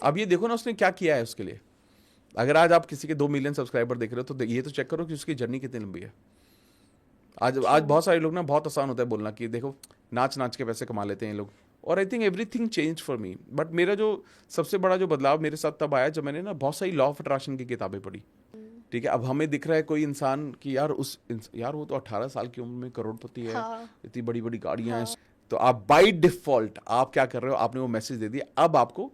अब ये देखो ना उसने क्या किया है उसके लिए। अगर आज आप किसी के 2 मिलियन सब्सक्राइबर देख रहे हो तो ये तो चेक करो कि उसकी जर्नी कितनी लंबी है। आज बहुत सारे लोग ना, बहुत आसान होता है बोलना कि देखो नाच नाच के पैसे कमा लेते हैं ये लोग, और I think everything change for me. But मेरा जो सबसे बड़ा जो बदलाव मेरे साथ तब आया जब मैंने ना बहुत सारी लॉ ऑफ अट्रैक्शन की किताबें पढ़ी। ठीक है, अब हमें दिख रहा है कोई इंसान कि यार वो तो 18 साल की उम्र में करोड़पति है, हाँ, इतनी बड़ी बड़ी गाड़ियां हैं। तो आप बाई डिफॉल्ट आप क्या कर रहे हो, आपने वो मैसेज दे दिया। अब आपको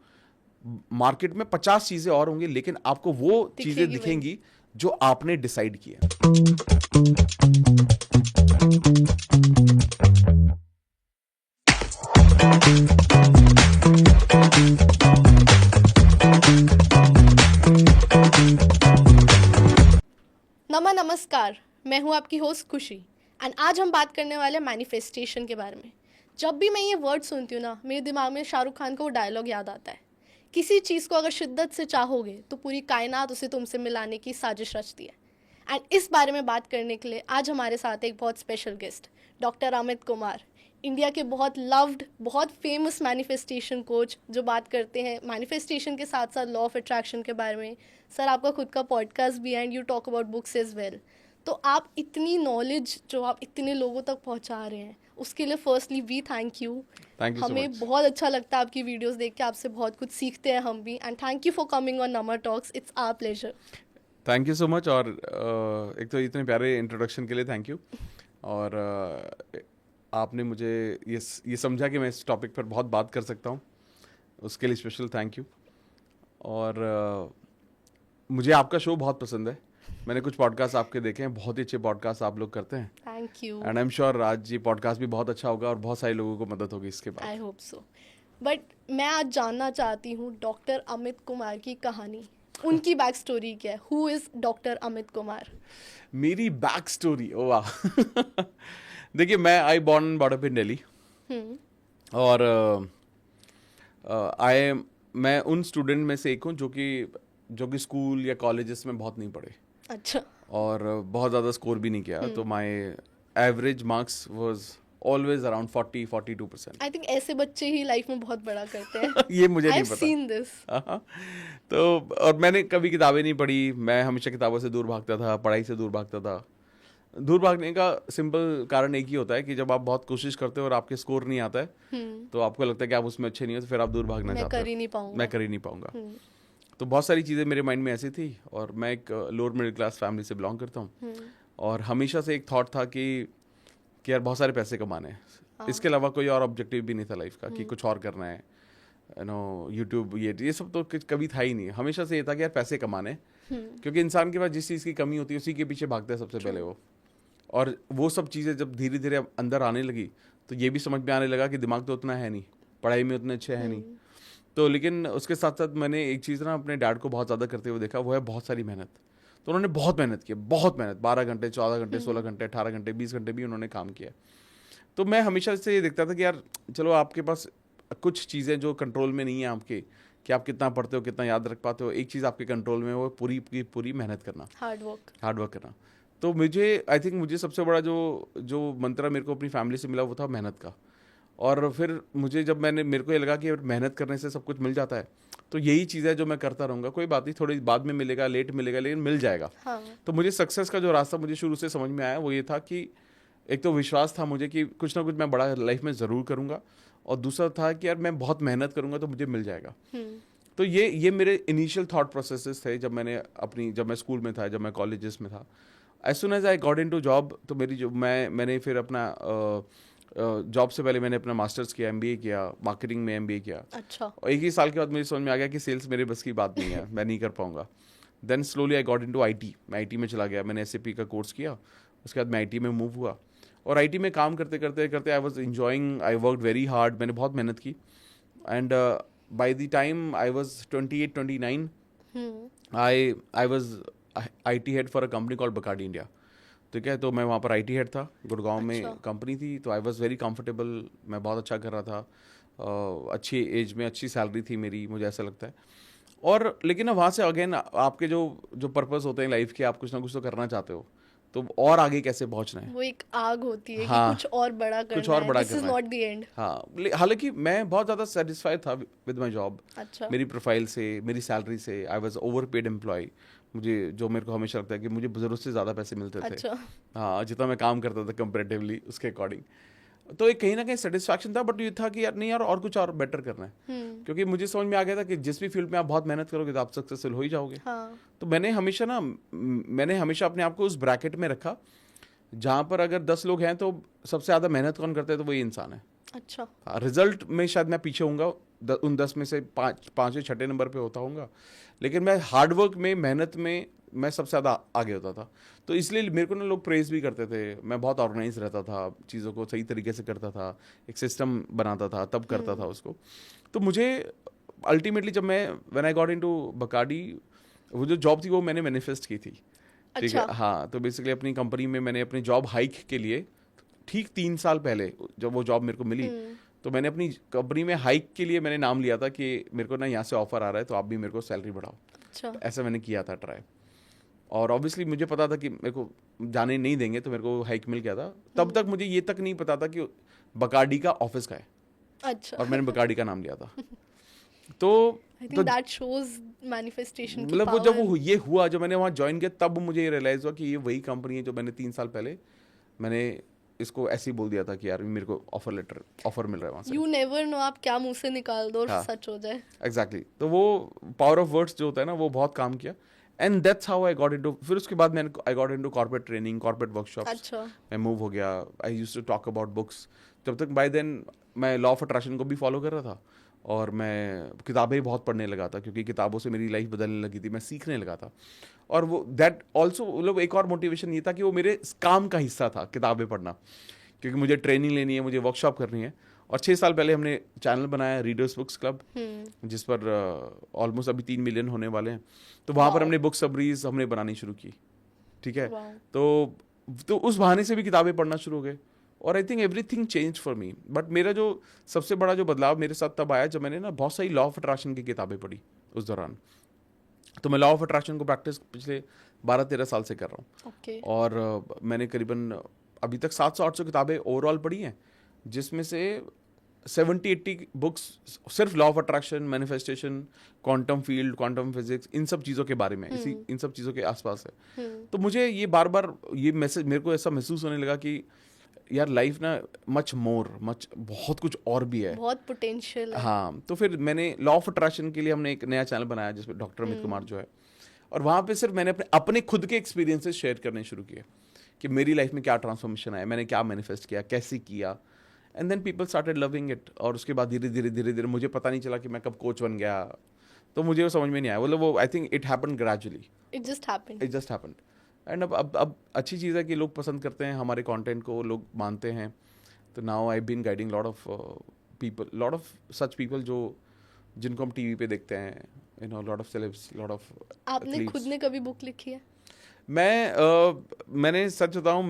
मार्केट में 50 चीजें और होंगी, लेकिन आपको वो चीजें दिखेगी वही। दिखेंगी जो आपने डिसाइड किया। नमस्कार, मैं हूँ आपकी होस्ट खुशी एंड आज हम बात करने वाले हैं मैनिफेस्टेशन के बारे में। जब भी मैं ये वर्ड सुनती हूँ ना, मेरे दिमाग में शाहरुख खान का वो डायलॉग याद आता है, किसी चीज़ को अगर शिद्दत से चाहोगे तो पूरी कायनात उसे तुमसे मिलाने की साजिश रचती है। एंड इस बारे में बात करने के लिए आज हमारे साथ एक बहुत special guest doctor Amit Kumar, India के बहुत लव्ड, बहुत फेमस मैनिफेस्टेशन कोच, जो बात करते हैं मैनिफेस्टेशन के साथ साथ लॉ ऑफ अट्रैक्शन के बारे में। सर, आपका खुद का पॉडकास्ट भी है and you talk about books as well. तो आप इतनी नॉलेज जो आप इतने लोगों तक पहुंचा रहे हैं, उसके लिए firstly we thank you. Thank you so हमें मच। बहुत अच्छा लगता है आपकी वीडियोस देख के, आपसे बहुत कुछ सीखते हैं हम भी। And thank you for coming on Namar talks, it's our pleasure. Thank you so much. और एक तो इतने प्यारे इंट्रोडक्शन के लिए थैंक यू। और आपने मुझे ये समझा कि मैं इस टॉपिक पर बहुत बात कर सकता हूँ, उसके लिए स्पेशल थैंक यू। और मुझे आपका शो बहुत पसंद है, मैंने कुछ पॉडकास्ट आपके देखे हैं, बहुत ही अच्छे पॉडकास्ट आप लोग करते हैं। Thank you. And I am sure आज ये पॉडकास्ट भी बहुत अच्छा होगा और बहुत सारे लोगों को मदद होगी इसके बाद। I hope so. बट मैं आज जानना चाहती हूँ डॉक्टर अमित कुमार की कहानी, उनकी बैक स्टोरी क्या है। Who is doctor Amit Kumar? मेरी बैक स्टोरी, ओ वाह। देखिए, मैं I born born up in Delhi, और मैं उन स्टूडेंट में से एक हूँ जो कि स्कूल या कॉलेजेस में बहुत नहीं पढ़े, अच्छा। और बहुत ज़्यादा स्कोर भी नहीं किया। तो my average marks was always around 40-42%। I think ऐसे बच्चे ही लाइफ में बहुत बड़ा करते हैं। ये मुझे आई नहीं हैव पता। Seen this. हाँ। तो और मैंने कभी किताबें नहीं पढ़ी, मैं हमेशा किताबों से दूर भागता था, पढ़ाई से दूर भागता था। दूर भागने का सिंपल कारण एक ही होता है कि जब आप बहुत कोशिश करते हो और आपके स्कोर नहीं आता है, तो आपको लगता है कि आप उसमें अच्छे नहीं हो, तो फिर आप दूर भागना मैं चाहते हो। कर ही नहीं पाऊंगा। मैं कर ही नहीं पाऊंगा। तो बहुत सारी चीज़ें मेरे माइंड में ऐसी थी, और मैं एक लोअर मिडिल क्लास फैमिली से बिलोंग करता हूँ, और हमेशा से एक थॉट था कि यार बहुत सारे पैसे कमाने हैं, इसके अलावा कोई और ऑब्जेक्टिव भी नहीं था लाइफ का कि कुछ और करना है। यूट्यूब ये सब तो कभी था ही नहीं। हमेशा से ये था कि यार पैसे कमाने हैं, क्योंकि इंसान के पास जिस चीज़ की कमी होती है उसी के पीछे भागता है सबसे पहले वो। और वो सब चीज़ें जब धीरे धीरे अंदर आने लगी तो ये भी समझ में आने लगा कि दिमाग तो उतना है नहीं, पढ़ाई में उतने अच्छे है नहीं। तो लेकिन उसके साथ साथ मैंने एक चीज़ ना अपने डैड को बहुत ज़्यादा करते हुए देखा, वो है बहुत सारी मेहनत। तो उन्होंने बहुत मेहनत की, बहुत मेहनत, 12 घंटे, 14 घंटे, 16 घंटे, 18 घंटे, 20 घंटे भी उन्होंने काम किया। तो मैं हमेशा से ये देखता था कि यार चलो आपके पास कुछ चीज़ें जो कंट्रोल में नहीं है आपके, कि आप कितना पढ़ते हो, कितना याद रख पाते हो, एक चीज़ आपके कंट्रोल में, वो पूरी की पूरी मेहनत करना, हार्ड वर्क करना। तो मुझे सबसे बड़ा जो मंत्र मेरे को अपनी फैमिली से मिला वो था मेहनत का। और फिर मेरे को ये लगा कि मेहनत करने से सब कुछ मिल जाता है, तो यही चीज़ है जो मैं करता रहूँगा, कोई बात नहीं, थोड़ी बाद में मिलेगा, लेट मिलेगा, लेकिन मिल जाएगा। हाँ। तो मुझे सक्सेस का जो रास्ता मुझे शुरू से समझ में आया वो ये था कि एक तो विश्वास था मुझे कि कुछ ना कुछ मैं बड़ा लाइफ में ज़रूर करूँगा, और दूसरा था कि यार मैं बहुत मेहनत करूँगा तो मुझे मिल जाएगा। तो ये मेरे इनिशियल थॉट प्रोसेसेस थे जब मैं स्कूल में था, जब मैं कॉलेजेस में था। As soon as I got into job, तो मैंने फिर अपना जॉब से पहले मैंने अपना मास्टर्स किया, एमबीए किया, मार्केटिंग में एमबीए किया। अच्छा। और एक ही साल के बाद मुझे समझ में आ गया कि सेल्स मेरे बस की बात नहीं है, मैं नहीं कर पाऊंगा। Then slowly I got into IT, मैं आईटी में चला गया, मैंने एसएपी का कोर्स किया, उसके बाद मैं आईटी में मूव हुआ। और आईटी में काम करते करते करते I was enjoying, I work very hard, मैंने बहुत मेहनत की। And by the time I was 28-29, I was IT head for a company called Bacardi India. ठीक है, तो मैं वहाँ पर आईटी हेड था, गुड़गांव में कंपनी थी। तो आई वाज वेरी कंफर्टेबल, मैं बहुत अच्छा कर रहा था, अच्छी एज में अच्छी सैलरी थी मेरी, मुझे ऐसा लगता है। और लेकिन ना वहाँ से अगेन आपके जो पर्पस होते हैं लाइफ के, आप कुछ ना कुछ तो करना चाहते हो। तो और आगे कैसे पहुंचना है। वो एक आग होती है हाँ, कि कुछ और बड़ा करना कुछ और है, बड़ा दिस इज करना है। Not the end. हाँ, हालांकि मैं बहुत ज़्यादा सेटिस्फाइड था विद माई जॉब। अच्छा। मेरी प्रोफाइल से, मेरी सैलरी से, I was over paid employ. मुझे जो मेरे को हमेशा लगता है कि मुझे ज़रूरत से ज़्यादा पैसे मिलते थे। अच्छा। हाँ, जितना मैं काम करता था कंपेरेटिवली उसके अकॉर्डिंग, तो एक कहीं ना कहीं सेटिस्फैक्शन था। बट ये था कि यार नहीं यार, और कुछ और बेटर करना है। क्योंकि मुझे समझ में आ गया था कि जिस भी फील्ड में आप बहुत मेहनत करोगे तो आप सक्सेसफुल हो ही जाओगे। हाँ। तो मैंने हमेशा अपने आप को उस ब्रैकेट में रखा जहाँ पर अगर 10 लोग हैं तो सबसे ज़्यादा मेहनत कौन करता है, तो वही इंसान है। अच्छा। रिजल्ट में शायद मैं पीछे होऊंगा, उन 10 में से पाँचवें छठे नंबर पे होता होऊंगा, लेकिन मैं हार्डवर्क में, मेहनत में मैं सबसे ज़्यादा आगे होता था। तो इसलिए मेरे को ना लोग प्रेज भी करते थे। मैं बहुत ऑर्गेनाइज रहता था, चीज़ों को सही तरीके से करता था, एक सिस्टम बनाता था, तब करता था उसको। तो मुझे अल्टीमेटली जब मैं when I got into Bacardi, वो जो जॉब थी वो मैंने मैनिफेस्ट की थी। ठीक है। अच्छा। हाँ, तो बेसिकली अपनी कंपनी में मैंने अपनी जॉब हाइक के लिए ठीक 3 साल पहले जब वो जॉब मेरे को मिली, तो मैंने अपनी कंपनी में हाइक के लिए मैंने नाम लिया था कि मेरे को ना यहाँ से ऑफर आ रहा है, तो आप भी मेरे को सैलरी बढ़ाओ। अच्छा। तो ऐसा मैंने किया था ट्राई। और ऑब्वियसली मुझे पता था कि मेरे को जाने नहीं देंगे, तो मेरे को हाइक मिल गया था। तब तक मुझे ये तक नहीं पता था कि बकाडी का ऑफिस का है, अच्छा। और मैंने बकाडी का नाम लिया था। तो I think that shows manifestation की मतलब वो पावर। जब वो ये हुआ, जब मैंने वहाँ ज्वाइन किया, तब मुझे ये रियलाइज हुआ कि ये वही कंपनी है जो मैंने 3 साल पहले मैंने इसको ऐसे ही बोल दिया था कि यार मेरे को ऑफर मिल रहा है वहाँ से। यू नेवर नो, आप क्या मुंह से निकाल दो और हाँ। सच हो जाए। एग्जैक्टली। तो वो पावर ऑफ वर्ड्स जो होता है ना, वो बहुत काम किया। And that's how I got into, फिर उसके बाद मैंने I got into corporate training, corporate workshops. अच्छा। मैं मूव हो गया। I used to talk about books. जब तक बाय देन मैं लॉ ऑफ अट्रैक्शन को भी फॉलो कर रहा था, और मैं किताबें बहुत पढ़ने लगा था, क्योंकि किताबों से मेरी लाइफ बदलने लगी थी, मैं सीखने लगा था। और वो दैट ऑल्सो, मतलब एक और मोटिवेशन ये था कि वो मेरे काम का हिस्सा था किताबें पढ़ना, क्योंकि मुझे ट्रेनिंग लेनी है, मुझे वर्कशॉप करनी है। और 6 साल पहले हमने चैनल बनाया रीडर्स बुक्स क्लब, जिस पर ऑलमोस्ट अभी 3 मिलियन होने वाले हैं। तो वहाँ पर हमने बुक समरीज हमने बनानी शुरू की। ठीक है। तो उस बहाने से भी किताबें पढ़ना शुरू हो गए, और I think everything change for me. But मेरा जो सबसे बड़ा जो बदलाव मेरे साथ तब आया जब मैंने ना बहुत सारी लॉ ऑफ अट्रैक्शन की किताबें पढ़ी उस दौरान। तो मैं लॉ ऑफ अट्रैक्शन को प्रैक्टिस पिछले 12-13 साल से कर रहा हूँ। Okay. और मैंने करीबन अभी तक 700-800 किताबें ओवरऑल पढ़ी हैं, जिसमें से 70-80 बुक्स सिर्फ law of attraction, manifestation, quantum field, quantum physics, इन सब चीज़ों के बारे में, इन सब चीज़ों के आसपास है। तो मुझे ये बार बार ये मैसेज, मेरे को ऐसा महसूस होने लगा कि यार लाइफ ना मच बहुत कुछ और भी है, बहुत पोटेंशियल है। हाँ। तो फिर मैंने लॉ ऑफ अट्रैक्शन के लिए हमने एक नया चैनल बनाया जिसमें डॉक्टर अमित कुमार जो है, और वहाँ पे सिर्फ मैंने अपने खुद के एक्सपीरियंसेस शेयर करने शुरू किए कि मेरी लाइफ में क्या ट्रांसफॉर्मेशन आया, मैंने क्या मैनिफेस्ट किया, कैसे किया। And then people started loving it. और उसके बाद धीरे धीरे मुझे पता नहीं चला कि मैं कब कोच बन गया, तो मुझे वो समझ में नहीं आया। मतलब वो I think it happened gradually, it just happened. And अब अच्छी चीज़ है कि लोग पसंद करते हैं हमारे कंटेंट को, लोग मानते हैं। तो now I been guiding lot of such people जिनको हम टीवी पे देखते हैं, you know, lot of celebs, lot of. आपने खुद ने कभी बुक लिखी है? मैंने सच बताऊं,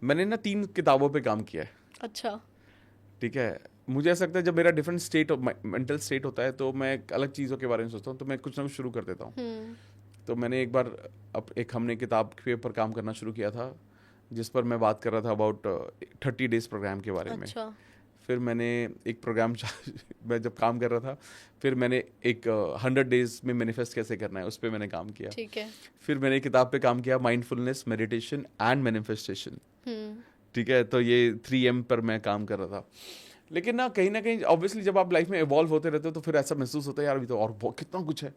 मैंने ना 3 किताबों पे काम किया है। अच्छा। ठीक है। मुझे ऐसा लगता है जब मेरा डिफरेंट स्टेट मेंटल स्टेट होता है, तो मैं अलग चीज़ों के बारे में सोचता हूँ, तो मैं कुछ ना कुछ शुरू कर देता हूँ। तो मैंने एक बार हमने किताब के ऊपर काम करना शुरू किया था, जिस पर मैं बात कर रहा था अबाउट 30 डेज प्रोग्राम के बारे में। अच्छा। फिर मैंने एक प्रोग्राम मैं जब काम कर रहा था, फिर मैंने एक 100 डेज में मैनिफेस्ट कैसे करना है उस पर मैंने काम किया। ठीक है। फिर मैंने एक किताब पे काम किया, माइंडफुलनेस, मेडिटेशन एंड मैनिफेस्टेशन। ठीक है। तो ये 3M पर मैं काम कर रहा था। लेकिन ना कहीं ऑब्वियसली जब आप लाइफ में इवॉल्व होते रहते हो, तो फिर ऐसा महसूस होता है यार अभी तो और कितना कुछ है।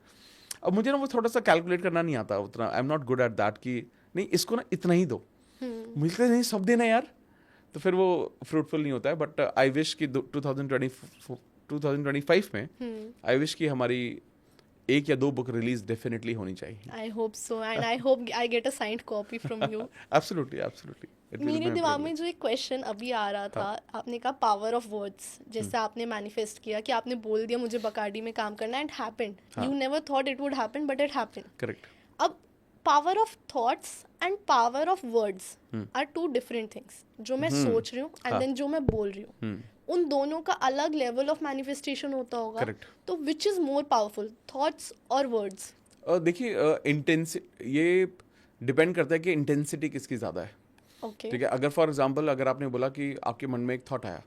अब मुझे ना वो थोड़ा सा कैलकुलेट करना नहीं आता उतना, I am not good at that कि नहीं इसको ना इतना ही दो, मुझे नहीं सब देना यार, तो फिर वो फ्रूटफुल नहीं होता है। बट आई विश कि 2025 में आई विश कि हमारी 1 या 2 बुक रिलीज डेफिनेटली होनी चाहिए। I hope so, and I hope I get a signed copy from you. Absolutely. मेरे दिमाग में जो एक क्वेश्चन अभी आ रहा था, आपने कहा पावर ऑफ वर्ड्स, जैसे आपने मैनिफेस्ट किया कि आपने बोल दिया मुझे बकाडी में काम करना, and happened. You never thought it would happen, but it happened. Correct. अब power of thoughts and power of words are 2 different things. जो मैं सोच रही हूँ एंड देन जो मैं बोल रही हूँ, उन दोनों का अलग लेवल ऑफ मैनिफेस्टेशन होता होगा। Correct. तो which is more powerful, thoughts और वर्ड्स? देखिए, डिपेंड करता है कि इंटेंसिटी किसकी ज़्यादा है। ओके। ठीक है, अगर फॉर एग्जांपल अगर आपने बोला कि आपके मन में एक थॉट आया,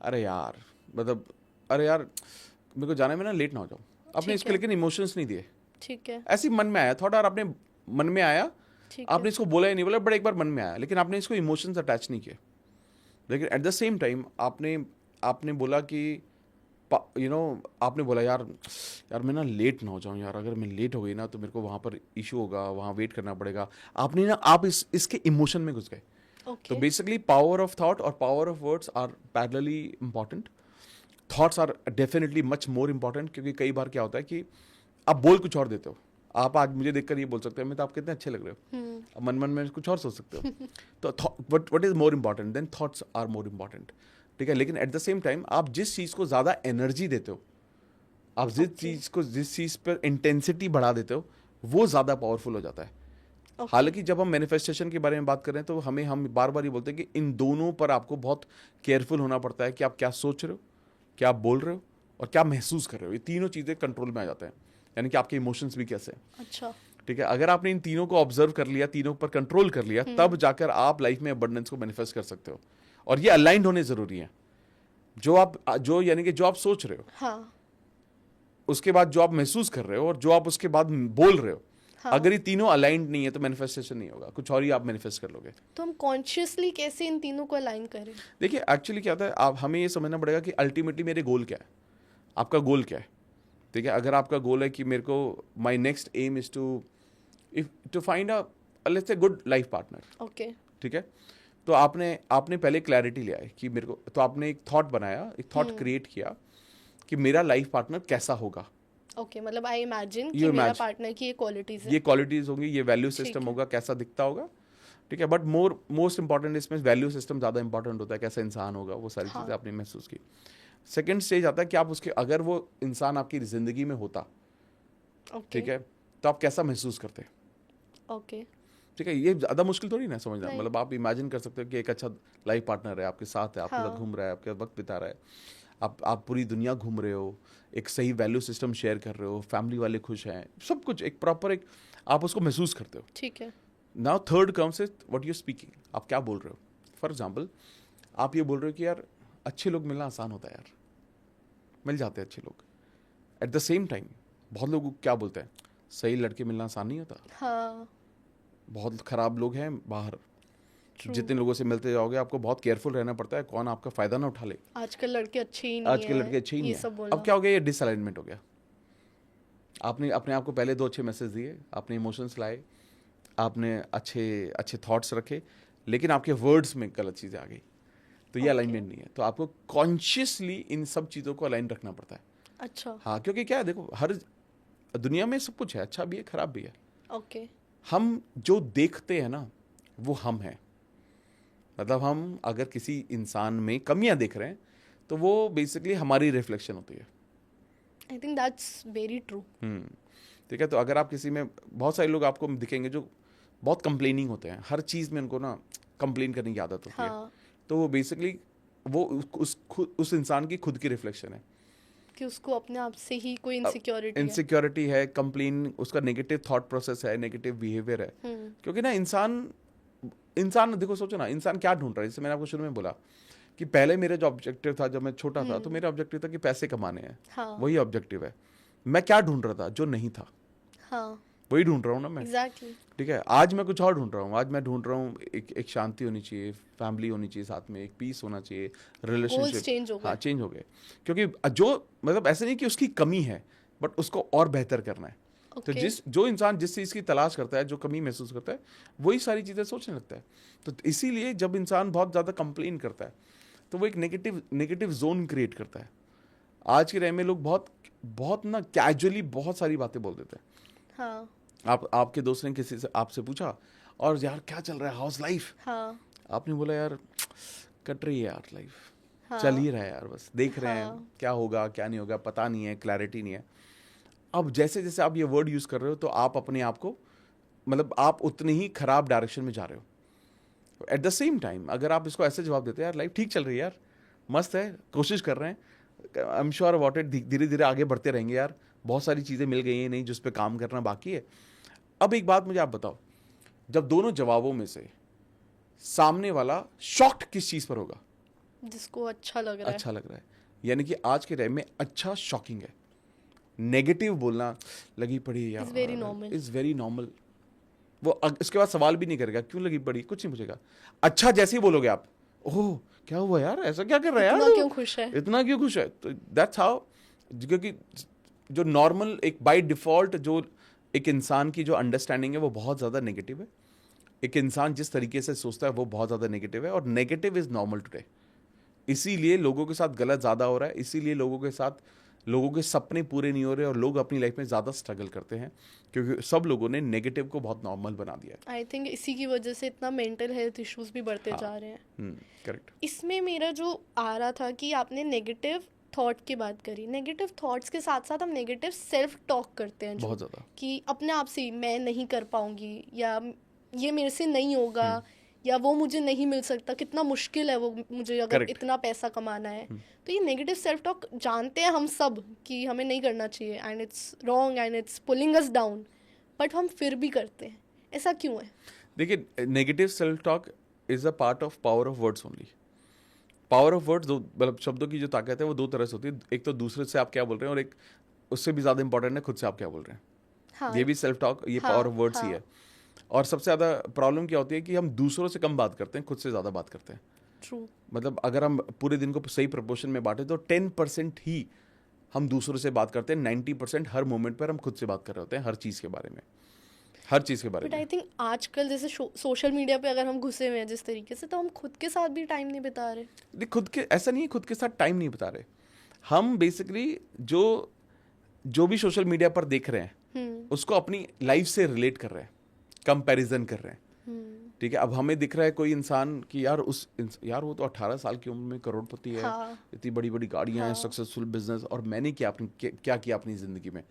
अरे यार मतलब अरे यार मेरे को जाने में ना लेट ना हो जाऊँ, आपने ठीक इसके है। लेकिन इमोशंस नहीं दिए, ठीक है। ऐसे ही मन में आया थॉट और आपने मन में आया, ठीक आपने है। इसको बोला ही नहीं, बोला बट एक बार मन में आया, लेकिन आपने इसको इमोशंस अटैच नहीं किए। लेकिन एट द सेम टाइम आपने बोला कि आपने बोला यार यार मैं ना लेट ना हो जाऊँ यार, अगर मैं लेट हो गई ना तो मेरे को वहाँ पर इशू होगा, वहाँ वेट करना पड़ेगा। आपने ना आप इसके इमोशन में घुस गए। तो okay. Basically power of thought और power of words are parallelly important. Thoughts are definitely much more important, क्योंकि कई बार क्या होता है कि आप बोल कुछ और देते हो। आप आज मुझे देखकर ये बोल सकते हैं मैं तो आप कितने अच्छे लग रहे हो, अब मन मन में कुछ और सोच सकते हो। तो what is more important than thoughts are more important. ठीक है, लेकिन एट द सेम टाइम आप जिस चीज़ को ज़्यादा एनर्जी देते हो, आप जिस चीज़ पर इंटेंसिटी बढ़ा देते हो, वो ज़्यादा पावरफुल हो जाता है। हालांकि जब हम मैनिफेस्टेशन के बारे में बात कर रहे हैं तो हम बार बार ये बोलते हैं कि इन दोनों पर आपको बहुत केयरफुल होना पड़ता है कि आप क्या सोच रहे हो, क्या आप बोल रहे हो और क्या महसूस कर रहे हो। ये तीनों चीज़ें कंट्रोल में आ जाते हैं, यानी कि आपके इमोशंस भी कैसे हैं। अच्छा। ठीक है, अगर आपने इन तीनों को ऑब्जर्व कर लिया, तीनों पर कंट्रोल कर लिया, तब जाकर आप लाइफ में अबंडेंस को मैनिफेस्ट कर सकते हो। और ये अलाइंड होने जरूरी है। यानी कि जो आप सोच रहे हो, हाँ। उसके बाद जो आप महसूस कर रहे हो और जो आप उसके बाद बोल रहे हो, हाँ। अगर ये तीनों अलाइंड नहीं है तो मैनिफेस्टेशन नहीं होगा, कुछ और ही आप मैनिफेस्ट कर लोगे। तो हम कॉन्शियसली कैसे इन तीनों को अलाइन करें? देखिए एक्चुअली क्या होता है, आप हमें ये समझना पड़ेगा कि अल्टीमेटली मेरे गोल क्या है, आपका गोल क्या है। ठीक है, अगर आपका गोल है कि मेरे को my next aim is to find a let's say good life partner. Okay. ठीक है, तो आपने पहले क्लैरिटी लिया है कि मेरे को, तो आपने एक थॉट बनाया, एक थॉट क्रिएट किया कि मेरा लाइफ पार्टनर कैसा होगा। ओके, मतलब आई इमेजिन कि You मेरा imagine. पार्टनर की ये क्वालिटीज है। ये क्वालिटीज होंगी, ये वैल्यू सिस्टम है। होगा, कैसा दिखता होगा। ठीक है, बट मोस्ट इंपॉर्टेंट इसमें वैल्यू सिस्टम ज़्यादा इंपॉर्टेंट होता है, कैसा इंसान होगा, वो सारी हाँ। चीज़ें आपने महसूस की। सेकंड स्टेज आता है कि आप उसके, अगर वो इंसान आपकी ज़िंदगी में होता, ओके। ठीक है, तो आप कैसा महसूस करते। ओके। ठीक है, ये ज़्यादा मुश्किल थोड़ी ना है समझना। नहीं। मतलब आप इमेजिन कर सकते हो कि एक अच्छा लाइफ पार्टनर है, आपके साथ है, आपके साथ हाँ। घूम रहा है, आपके साथ वक्त बिता रहा है, आप पूरी दुनिया घूम रहे हो, एक सही वैल्यू सिस्टम शेयर कर रहे हो, फैमिली वाले खुश हैं, सब कुछ एक प्रॉपर एक आप उसको महसूस करते हो। ठीक है। Now third comes is what you speaking, आप क्या बोल रहे हो। फॉर एग्जाम्पल आप ये बोल रहे हो कि यार अच्छे लोग मिलना आसान होता है, यार मिल जाते हैं अच्छे लोग। एट द सेम टाइम बहुत लोग क्या बोलते हैं, सही लड़के मिलना आसान नहीं होता, हाँ। बहुत खराब लोग हैं बाहर। True. जितने लोगों से मिलते जाओगे आपको बहुत केयरफुल रहना पड़ता है, कौन आपका फायदा ना उठा ले। आजकल लड़के अच्छे ही नहीं आज के लड़के अच्छे ही नहीं ये सब है। बोलना। अब क्या हो गया, ये डिसअलाइनमेंट हो गया। आपने अपने आप को पहले 2 अच्छे मैसेज दिए, आपने इमोशंस लाए, आपने अच्छे अच्छे थॉट्स रखे, लेकिन आपके वर्ड्स में गलत चीज़ें आ गई, तो ये अलाइनमेंट नहीं है। तो आपको कॉन्शियसली इन सब चीज़ों को अलाइन रखना पड़ता है। अच्छा। हाँ, क्योंकि क्या है, देखो हर दुनिया में सब कुछ है, अच्छा भी है खराब भी है। ओके। हम जो देखते हैं ना वो हम हैं। मतलब हम अगर किसी इंसान में कमियां देख रहे हैं तो वो बेसिकली हमारी रिफ्लेक्शन होती है। I think that's very true. ठीक है, तो अगर आप किसी में, बहुत सारे लोग आपको दिखेंगे जो बहुत कंप्लेनिंग होते हैं, हर चीज़ में उनको ना कंप्लेन करने की आदत होती है। हाँ। तो वो बेसिकली वो उस इंसान की खुद की रिफ्लेक्शन है कि उसको अपने आप से ही कोई इनसिक्योरिटी है। इनसिक्योरिटी है, कंप्लेन, उसका नेगेटिव थॉट प्रोसेस है, नेगेटिव बिहेवियर है। क्योंकि ना इंसान देखो, सोचो ना, इंसान क्या ढूंढ रहा है। जैसे मैंने आपको शुरू में बोला कि पहले मेरा जो ऑब्जेक्टिव था जब मैं छोटा था, तो मेरा ऑब्जेक्टिव था कि पैसे कमाने हैं। हाँ। वही ऑब्जेक्टिव है। मैं क्या ढूंढ रहा था जो नहीं था, हाँ। वही ढूंढ रहा हूँ ना मैं। एग्जैक्टली। ठीक है, आज मैं कुछ और ढूंढ रहा हूँ। आज मैं ढूंढ रहा हूँ एक शांति होनी चाहिए, फैमिली होनी चाहिए, साथ में एक पीस होना चाहिए, गोल्स रिलेशनशिप। चेंज हो गए। हाँ, चेंज हो गए। क्योंकि जो मतलब ऐसे नहीं कि उसकी कमी है, बट उसको और बेहतर करना है। तो जो इंसान जिस चीज़ की तलाश करता है, जो कमी महसूस करता है, वही सारी चीज़ें सोचने लगता है। तो इसीलिए जब इंसान बहुत ज़्यादा कंप्लेन करता है तो वो एक नेगेटिव जोन क्रिएट करता है। आज के टाइम में लोग बहुत ना कैजुअली बहुत सारी बातें बोल देते हैं। हाँ। आपके दोस्त ने किसी से आपसे पूछा, और यार क्या चल रहा है, हाउस लाइफ। हाँ। आपने बोला यार कट रही है यार लाइफ। हाँ। चल ही रहा है यार, बस देख रहे हैं हाँ। क्या होगा क्या नहीं होगा, पता नहीं है, क्लैरिटी नहीं है। अब जैसे जैसे आप ये वर्ड यूज़ कर रहे हो तो आप अपने आप को, मतलब आप उतने ही खराब डायरेक्शन में जा रहे हो। एट द सेम टाइम अगर आप इसको ऐसे जवाब देते हैं, यार लाइफ ठीक चल रही है यार, मस्त है, कोशिश कर रहे हैं, I am sure about it, धीरे धीरे आगे बढ़ते रहेंगे यार, बहुत सारी चीज़ें मिल गई हैं नहीं जिस पे काम करना बाकी है। अब एक बात मुझे आप बताओ, जब दोनों जवाबों में से सामने वाला शॉक्ड किस चीज पर होगा? जिसको अच्छा लग रहा है। अच्छा लग रहा है, यानी कि आज के टाइम में अच्छा शॉकिंग है। नेगेटिव बोलना लगी पड़ी यार, It's very normal. Is very normal. वो इसके बाद सवाल भी नहीं करेगा क्यों लगी पड़ी, कुछ नहीं पूछेगा। अच्छा जैसे ही बोलोगे आप, ओह क्या हुआ यार, ऐसा क्या कर रहा है यार, इतना क्यों खुश है? इतना क्यों खुश है, तो दैट्स हाउ। क्योंकि जो नॉर्मल एक बाय डिफॉल्ट जो एक इंसान की जो अंडरस्टैंडिंग है वो बहुत ज़्यादा नेगेटिव है। एक इंसान जिस तरीके से सोचता है वो बहुत ज़्यादा नेगेटिव है, और नेगेटिव इज़ नॉर्मल टुडे। इसीलिए लोगों के साथ गलत ज़्यादा हो रहा है, इसीलिए लोगों के सपने पूरे नहीं हो रहे, और लोग अपनी लाइफ में ज़्यादा स्ट्रगल करते हैं, क्योंकि सब लोगों ने नेगेटिव को बहुत नॉर्मल बना दिया है। आई थिंक इसी की वजह से इतना मेंटल हेल्थ इश्यूज भी बढ़ते जा रहे हैं। करेक्ट। इसमें मेरा जो आ रहा था कि आपने नेगेटिव थॉट की बात करी, नेगेटिव थॉट्स के साथ साथ हम नेगेटिव सेल्फ टॉक करते हैं बहुत ज़्यादा, कि अपने आप से मैं नहीं कर पाऊंगी, या ये मेरे से नहीं होगा, या वो मुझे नहीं मिल सकता, कितना मुश्किल है वो मुझे अगर Correct. इतना पैसा कमाना है। तो ये नेगेटिव सेल्फ टॉक जानते हैं हम सब कि हमें नहीं करना चाहिए, and it's wrong and it's pulling us down, but हम फिर भी करते हैं। ऐसा क्यों है? देखिए, negative self talk is a part of power of words only. Power of words, मतलब शब्दों की जो ताकत है वो दो तरह से होती है। एक तो दूसरे से आप क्या बोल रहे हैं, और एक उससे भी ज़्यादा इंपॉर्टेंट है खुद से आप क्या बोल रहे हैं। हाँ, ये भी सेल्फ टॉक, ये पावर ऑफ वर्ड्स ही है। और सबसे ज़्यादा प्रॉब्लम क्या होती है कि हम दूसरों से कम बात करते हैं, खुद से ज़्यादा बात करते हैं। ट्रू। मतलब अगर हम पूरे दिन को सही प्रपोर्शन में बांटे तो 10% ही हम दूसरों से बात करते हैं, 90% हर मोमेंट पर हम खुद से बात कर रहे होते हैं, हर चीज़ के बारे में, हर चीज़ के बारे बट में। आई थिंक आजकल जैसे सोशल मीडिया पे अगर हम घुसे हुए हैं जिस तरीके से, तो हम खुद के साथ भी टाइम नहीं बिता रहे। देख, खुद के ऐसा नहीं है खुद के साथ टाइम नहीं बिता रहे, हम बेसिकली जो भी सोशल मीडिया पर देख रहे हैं उसको अपनी लाइफ से रिलेट कर रहे हैं, कंपैरिजन कर रहे हैं। ठीक है, अब हमें दिख रहा है कोई इंसान कि यार यार वो तो 18 साल की उम्र में करोड़पति है, हाँ, इतनी बड़ी बड़ी गाड़ियां हैं, हाँ, सक्सेसफुल बिजनेस, और मैंने क्या किया अपनी जिंदगी में।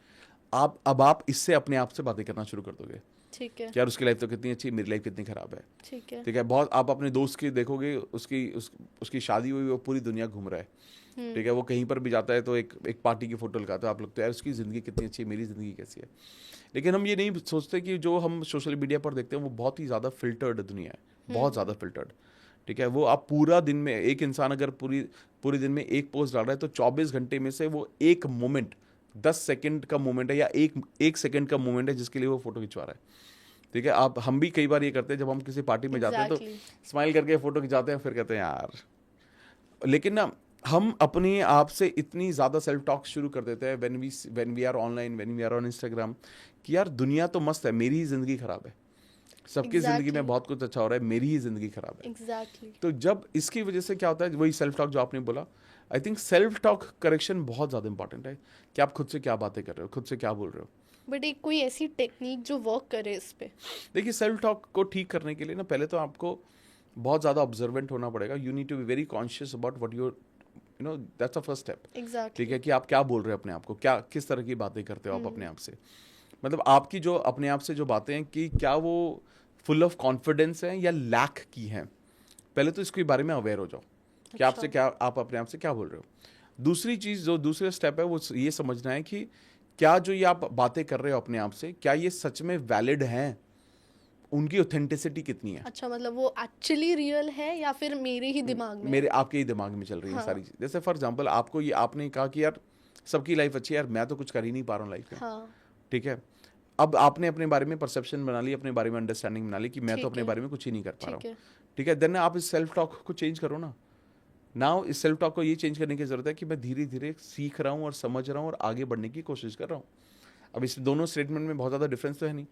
आप इससे अपने आप से बातें करना शुरू कर दोगे। ठीक है, यार उसकी लाइफ तो कितनी अच्छी, मेरी लाइफ कितनी खराब है। ठीक है, ठीक है, बहुत आप अपने दोस्त की देखोगे, उसकी शादी हुई, वो पूरी दुनिया घूम रहा है। ठीक है, वो कहीं पर भी जाता है तो एक पार्टी की फोटो लगाता है, आप लगता है यार उसकी ज़िंदगी कितनी अच्छी है, मेरी ज़िंदगी कैसी है। लेकिन हम ये नहीं सोचते कि जो हम सोशल मीडिया पर देखते हैं वो बहुत ही ज़्यादा फिल्टर्ड दुनिया है, बहुत ज़्यादा फिल्टर्ड। ठीक है, वो आप पूरा दिन में, एक इंसान अगर पूरे दिन में एक पोस्ट डाल रहा है तो 24 घंटे में से वो एक मोमेंट 10 सेकंड का मोमेंट है, या एक सेकंड का मोमेंट है जिसके लिए वो फोटो खिंचवा रहा है। ठीक है, हम भी कई बार ये करते हैं, जब हम किसी पार्टी में जाते हैं तो स्माइल करके फोटो खिंचाते हैं, फिर कहते हैं यार। लेकिन ना हम अपने आप से इतनी ज़्यादा सेल्फ टॉक शुरू कर देते हैं when we are online, when we are on Instagram, कि यार दुनिया तो मस्त है, मेरी ही ज़िंदगी खराब है। सबकी ज़िंदगी में बहुत कुछ अच्छा हो रहा है, मेरी ही ज़िंदगी खराब है। एग्जैक्टली। तो जब इसकी वजह से क्या होता है, वही सेल्फ टॉक जो आपने बोला, I think self talk correction बहुत ज़्यादा इंपॉर्टेंट है, कि आप खुद से क्या बातें कर रहे हो, खुद से क्या बोल रहे हो। बट एक कोई ऐसी टेक्निक जो वर्क करे इस पे? देखिए, सेल्फ टॉक को ठीक करने के लिए ना पहले तो आपको बहुत ज़्यादा ऑब्जर्वेंट होना पड़ेगा। You need to be very conscious about what you know that's a first step. Exactly. ठीक है, कि आप क्या बोल रहे हो अपने आप को, क्या किस तरह की बातें करते हो आप अपने आप से। मतलब आपकी जो अपने आप से जो बातें हैं, कि क्या वो फुल ऑफ कॉन्फिडेंस हैं या लैक की हैं। पहले तो इसके बारे में अवेयर हो जाओ कि आपसे क्या, आप अपने आप से क्या बोल रहे हो। दूसरी चीज़, जो दूसरा स्टेप है, वो ये समझना है कि क्या जो ये आप बातें कर रहे हो अपने आप से, क्या ये सच में वैलिड हैं, उनकी ऑथेंटिसिटी कितनी है। अच्छा, मतलब वो एक्चुअली रियल है या फिर मेरे ही दिमाग में? मेरे आपके ही दिमाग में चल रही है सारी चीज़। जैसे फॉर एग्जांपल आपने कहा कि यार सबकी लाइफ अच्छी है, यार मैं तो कुछ कर ही नहीं पा रहा हूँ लाइफ में। हाँ, ठीक है, अब आपने अपने बारे में परसेप्शन बना ली, अपने बारे में अंडरस्टैंडिंग बना ली कि मैं तो अपने बारे में कुछ ही नहीं कर पा रहा हूँ। ठीक है, देन आप इस सेल्फ टॉक को चेंज करो ना। नाउ इस सेल्फ टॉक को ये चेंज करने की जरूरत है कि मैं धीरे धीरे सीख रहा हूँ और समझ रहा हूँ और आगे बढ़ने की कोशिश कर रहा हूँ। अब इस दोनों स्टेटमेंट में बहुत ज़्यादा डिफरेंस तो है नहीं,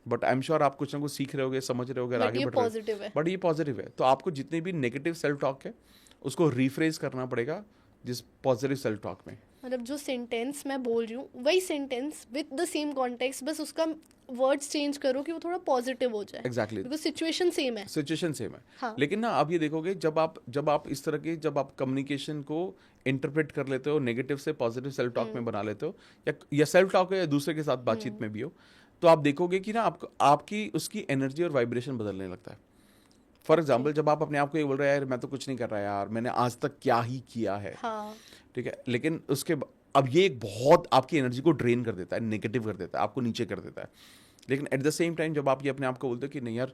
बट आई एम श्योर आप कुछ ना कुछ सीख रहे होगे, समझ रहे होगे, आगे बढ़ रहे हो। बट ये पॉजिटिव है, तो आपको जितने भी नेगेटिव सेल्फ टॉक है उसको रिफ्रेज करना पड़ेगा जिस पॉजिटिव सेल्फ टॉक में। मतलब जो सेंटेंस मैं बोल रही हूँ वही sentence with the same context, बस उसका वर्ड्स चेंज करो कि वो थोड़ा पॉजिटिव हो जाए। एग्जैक्टली, बिकॉज सिचुएशन सेम है। सिचुएशन सेम है। हाँ। लेकिन ना आप ये देखोगे, जब आप इस तरह के, जब आप कम्युनिकेशन को इंटरप्रेट कर लेते हो, नेगेटिव से पॉजिटिव सेल्फ टॉक में बना लेते हो, या सेल्फ टॉक है या दूसरे के साथ बातचीत में भी हो, तो आप देखोगे कि ना आपकी उसकी एनर्जी और वाइब्रेशन बदलने लगता है। फॉर एग्जाम्पल, जब आप अपने आप को ये बोल रहे हैं यार मैं तो कुछ नहीं कर रहा यार, मैंने आज तक क्या ही किया है। हाँ। ठीक है, लेकिन अब ये एक बहुत आपकी एनर्जी को ड्रेन कर देता है, नेगेटिव कर देता है, आपको नीचे कर देता है। लेकिन एट द सेम टाइम जब आप ये अपने आप को बोलते हो कि नहीं यार,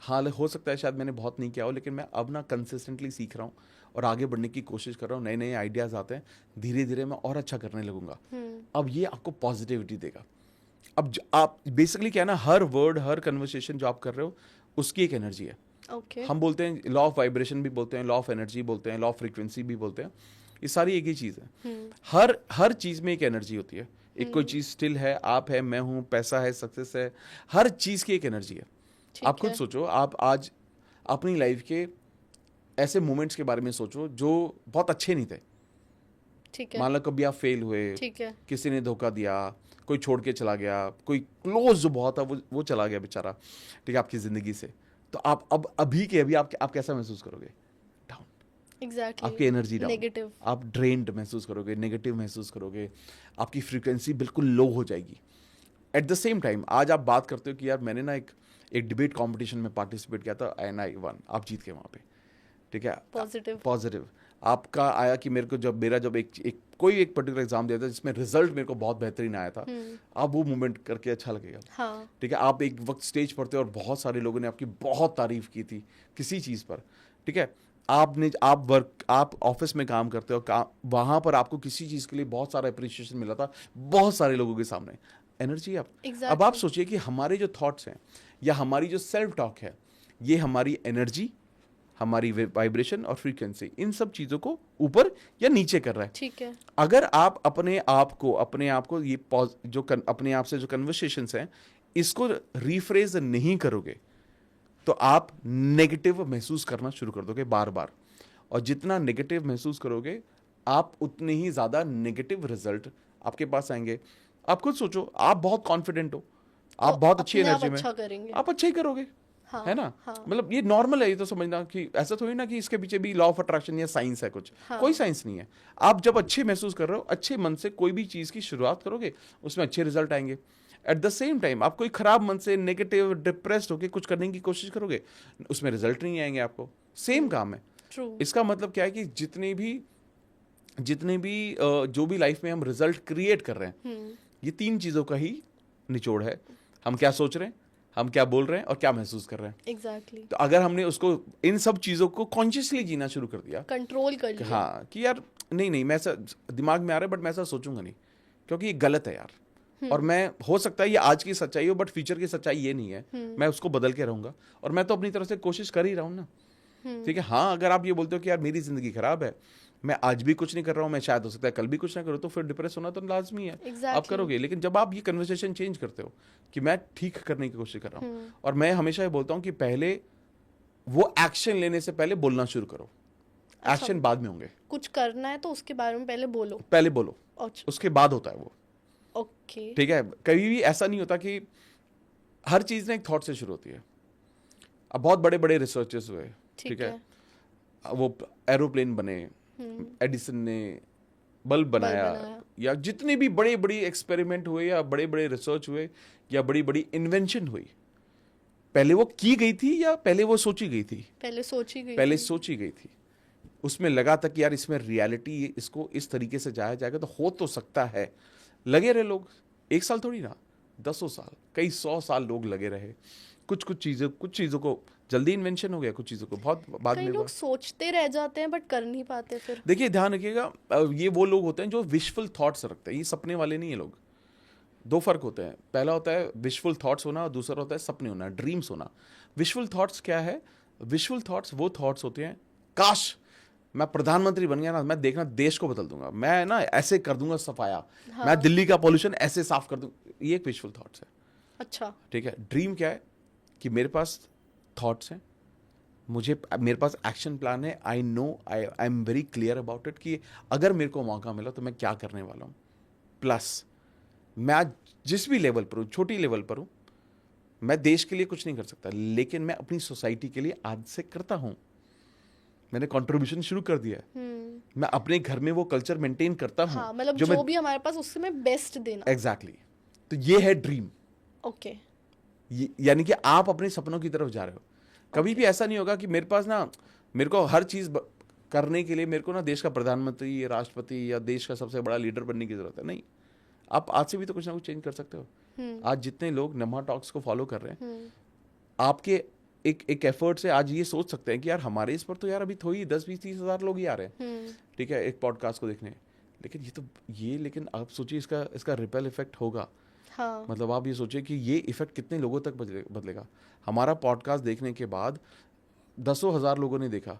हाल हो सकता है शायद मैंने बहुत नहीं किया हो, लेकिन मैं अब ना कंसिस्टेंटली सीख रहा हूँ और आगे बढ़ने की कोशिश कर रहा हूँ, नए नए आइडियाज़ आते हैं, धीरे धीरे मैं और अच्छा करने लगूंगा। अब ये आपको पॉजिटिविटी देगा। अब आप बेसिकली क्या है ना, हर वर्ड, हर कन्वर्सेशन जो आप कर रहे हो उसकी एक एनर्जी है। ओके। हम बोलते हैं लॉ ऑफ वाइब्रेशन भी बोलते हैं, लॉ ऑफ एनर्जी बोलते हैं, लॉ ऑफ फ्रीक्वेंसी भी बोलते हैं। ये सारी एक ही चीज़ है। हर चीज़ में एक एनर्जी होती है। एक कोई चीज़ स्टिल है, आप है, मैं हूँ, पैसा है, सक्सेस है, हर चीज़ की एक एनर्जी है। आप खुद सोचो, आप आज अपनी लाइफ के ऐसे मोमेंट्स के बारे में सोचो जो बहुत अच्छे नहीं थे। ठीक है। मान लो कभी आप फेल हुए, ठीक है। किसी ने धोखा दिया, कोई छोड़ के चला गया, कोई क्लोज जो बहुत था वो चला गया बेचारा, ठीक है, आपकी ज़िंदगी से। तो आप अब अभी के अभी आप कैसा महसूस करोगे? डाउन। एग्जैक्टली। आपकी एनर्जी डाउन, नेगेटिव। आप ड्रेन्ड महसूस करोगे, नेगेटिव महसूस करोगे, आपकी फ्रीक्वेंसी बिल्कुल लो हो जाएगी। एट द सेम टाइम आज आप बात करते हो कि यार मैंने ना एक डिबेट कंपटीशन में पार्टिसिपेट किया था एंड आई वन, आप जीत गए वहाँ पे, ठीक है, पॉजिटिव। आपका आया कि मेरे को जब कोई एक पर्टिकुलर एग्जाम दिया था जिसमें रिजल्ट मेरे को बहुत बेहतरीन आया था, आप वो मूवमेंट करके अच्छा लगेगा। हाँ। ठीक है, आप एक वक्त स्टेज पर थे और बहुत सारे लोगों ने आपकी बहुत तारीफ की थी किसी चीज़ पर, ठीक है, आप ऑफिस में काम करते हो, वहाँ पर आपको किसी चीज़ के लिए बहुत सारा अप्रिसिएशन मिला था बहुत सारे लोगों के सामने, एनर्जी आप। अब आप सोचिए कि हमारे जो थॉट्स हैं या हमारी जो सेल्फ टॉक है, ये हमारी एनर्जी, हमारी वाइब्रेशन और फ्रीक्वेंसी, इन सब चीज़ों को ऊपर या नीचे कर रहा है। ठीक है। अगर आप अपने आप को ये अपने आप से जो कन्वर्सेशंस हैं इसको रिफ्रेज नहीं करोगे तो आप नेगेटिव महसूस करना शुरू कर दोगे बार बार, और जितना नेगेटिव महसूस करोगे आप उतने ही ज़्यादा नेगेटिव रिजल्ट आपके पास आएंगे। आप खुद सोचो, आप बहुत कॉन्फिडेंट हो, आप बहुत अच्छी एनर्जी में, आप अच्छा ही करोगे। हाँ, है ना। हाँ। मतलब ये नॉर्मल है, ये तो समझना कि ऐसा थोड़ी ना कि इसके पीछे भी लॉ ऑफ अट्रैक्शन या साइंस है कुछ। हाँ। कोई साइंस नहीं है। आप जब अच्छे महसूस कर रहे हो, अच्छे मन से कोई भी चीज़ की शुरुआत करोगे उसमें अच्छे रिजल्ट आएंगे। एट द सेम टाइम आप कोई खराब मन से नेगेटिव डिप्रेस्ड होकर कुछ करने की कोशिश करोगे, उसमें रिजल्ट नहीं आएंगे आपको। सेम काम है। इसका मतलब क्या है कि जितने भी जो भी लाइफ में हम रिजल्ट क्रिएट कर रहे हैं, ये तीन चीज़ों का ही निचोड़ है। हम क्या सोच रहे हैं, हम क्या बोल रहे हैं और क्या महसूस कर रहे हैं। एग्जैक्टली। तो अगर हमने उसको, इन सब चीज़ों को कॉन्शियसली जीना शुरू कर दिया, कंट्रोल कर लिया, हाँ, कि यार नहीं मैं ऐसा दिमाग में आ रहा है बट मैं ऐसा सोचूंगा नहीं क्योंकि ये गलत है यार, और मैं, हो सकता है ये आज की सच्चाई हो बट फ्यूचर की सच्चाई ये नहीं है, मैं उसको बदल के रहूंगा और मैं तो अपनी तरफ से कोशिश कर ही रहा हूँ ना। ठीक है। हाँ, अगर आप ये बोलते हो कि यार मेरी जिंदगी खराब है, मैं आज भी कुछ नहीं कर रहा हूँ, मैं शायद हो सकता है कल भी कुछ ना करूँ, तो फिर डिप्रेस होना तो लाजमी है। आप करोगे। लेकिन जब आप ये कन्वर्सेशन चेंज करते हो कि मैं ठीक करने की कोशिश कर रहा हूँ, और मैं हमेशा ये बोलता हूँ कि पहले वो एक्शन लेने से पहले बोलना शुरू करो। एक्शन बाद में होंगे। कुछ करना है तो उसके बारे में पहले बोलो, उसके बाद होता है वो। ओके। ठीक है। कभी भी ऐसा नहीं होता कि हर चीज ना एक थॉट से शुरू होती है। अब बहुत बड़े बड़े रिसर्चर्स हुए, ठीक है, वो एरोप्लेन बने, एडिसन ने बल्ब बनाया, या जितने भी बड़े बड़े एक्सपेरिमेंट हुए या बड़े बड़े रिसर्च हुए या बड़ी बड़ी इन्वेंशन हुई, पहले वो की गई थी या पहले वो सोची गई थी? पहले सोची गई थी। उसमें लगा था कि यार इसमें रियलिटी, इसको इस तरीके से जाया जाएगा तो हो तो सकता है। लगे रहे लोग, 1 साल थोड़ी ना, 10 साल, कई 100 साल लोग लगे रहे। कुछ चीज़ों को जल्दी इन्वेंशन हो गया, कुछ चीज़ों को बहुत बाद में। लोग सोचते रह जाते हैं बट कर नहीं पाते। फिर देखिए, ध्यान रखिएगा, ये वो लोग होते हैं जो विशफुल थॉट्स रखते हैं, ये सपने वाले नहीं है लोग। 2 फर्क होते हैं। पहला होता है विशफुल थॉट्स होना और दूसरा होता है सपने होना, ड्रीम्स होना। विशफुल थॉट्स क्या है? विशफुल थॉट्स वो थॉट्स होते हैं, काश मैं प्रधानमंत्री बन गया ना, मैं देखना देश को बदल दूंगा, मैं ना ऐसे कर दूंगा सफाया, हाँ। मैं दिल्ली का पॉल्यूशन ऐसे साफ कर दूंगा। ये एक विशफुल थॉट्स है। अच्छा, ठीक है। ड्रीम क्या है? कि मेरे पास थॉट्स हैं, मेरे पास एक्शन प्लान है, I know, I am very clear about it कि अगर मेरे को मौका मिला तो मैं क्या करने वाला हूँ। प्लस मैं आज जिस भी लेवल पर हूँ, छोटी लेवल पर हूँ, मैं देश के लिए कुछ नहीं कर सकता, लेकिन मैं अपनी सोसाइटी के लिए आज से करता हूँ। मैंने कंट्रीब्यूशन शुरू कर दिया है। मैं अपने घर में वो कल्चर मेंटेन करता हूँ। हाँ, मतलब जो भी हमारे पास उससे मैं बेस्ट देना। एग्जैक्टली। तो ये है ड्रीम। ओके। यानी कि आप अपने सपनों की तरफ जा रहे हो। कभी भी ऐसा नहीं होगा कि मेरे पास ना, मेरे को हर चीज करने के लिए मेरे को ना देश का प्रधानमंत्री, राष्ट्रपति या देश का सबसे बड़ा लीडर बनने की जरूरत है। नहीं, आप आज से भी तो कुछ ना कुछ चेंज कर सकते हो। आज जितने लोग नमा टॉक्स को फॉलो कर रहे हैं, आपके एक एफर्ट से आज ये सोच सकते हैं कि यार हमारे इस पर तो यार अभी थोड़ी 10-20-30 हज़ार लोग ही आ रहे हैं, ठीक है, एक पॉडकास्ट को देखने। लेकिन आप सोचिए इसका रिपेल इफेक्ट होगा। हाँ. मतलब आप ये सोचिए कि ये इफेक्ट कितने लोगों तक बदलेगा। हमारा पॉडकास्ट देखने के बाद 10,000 लोगों ने देखा,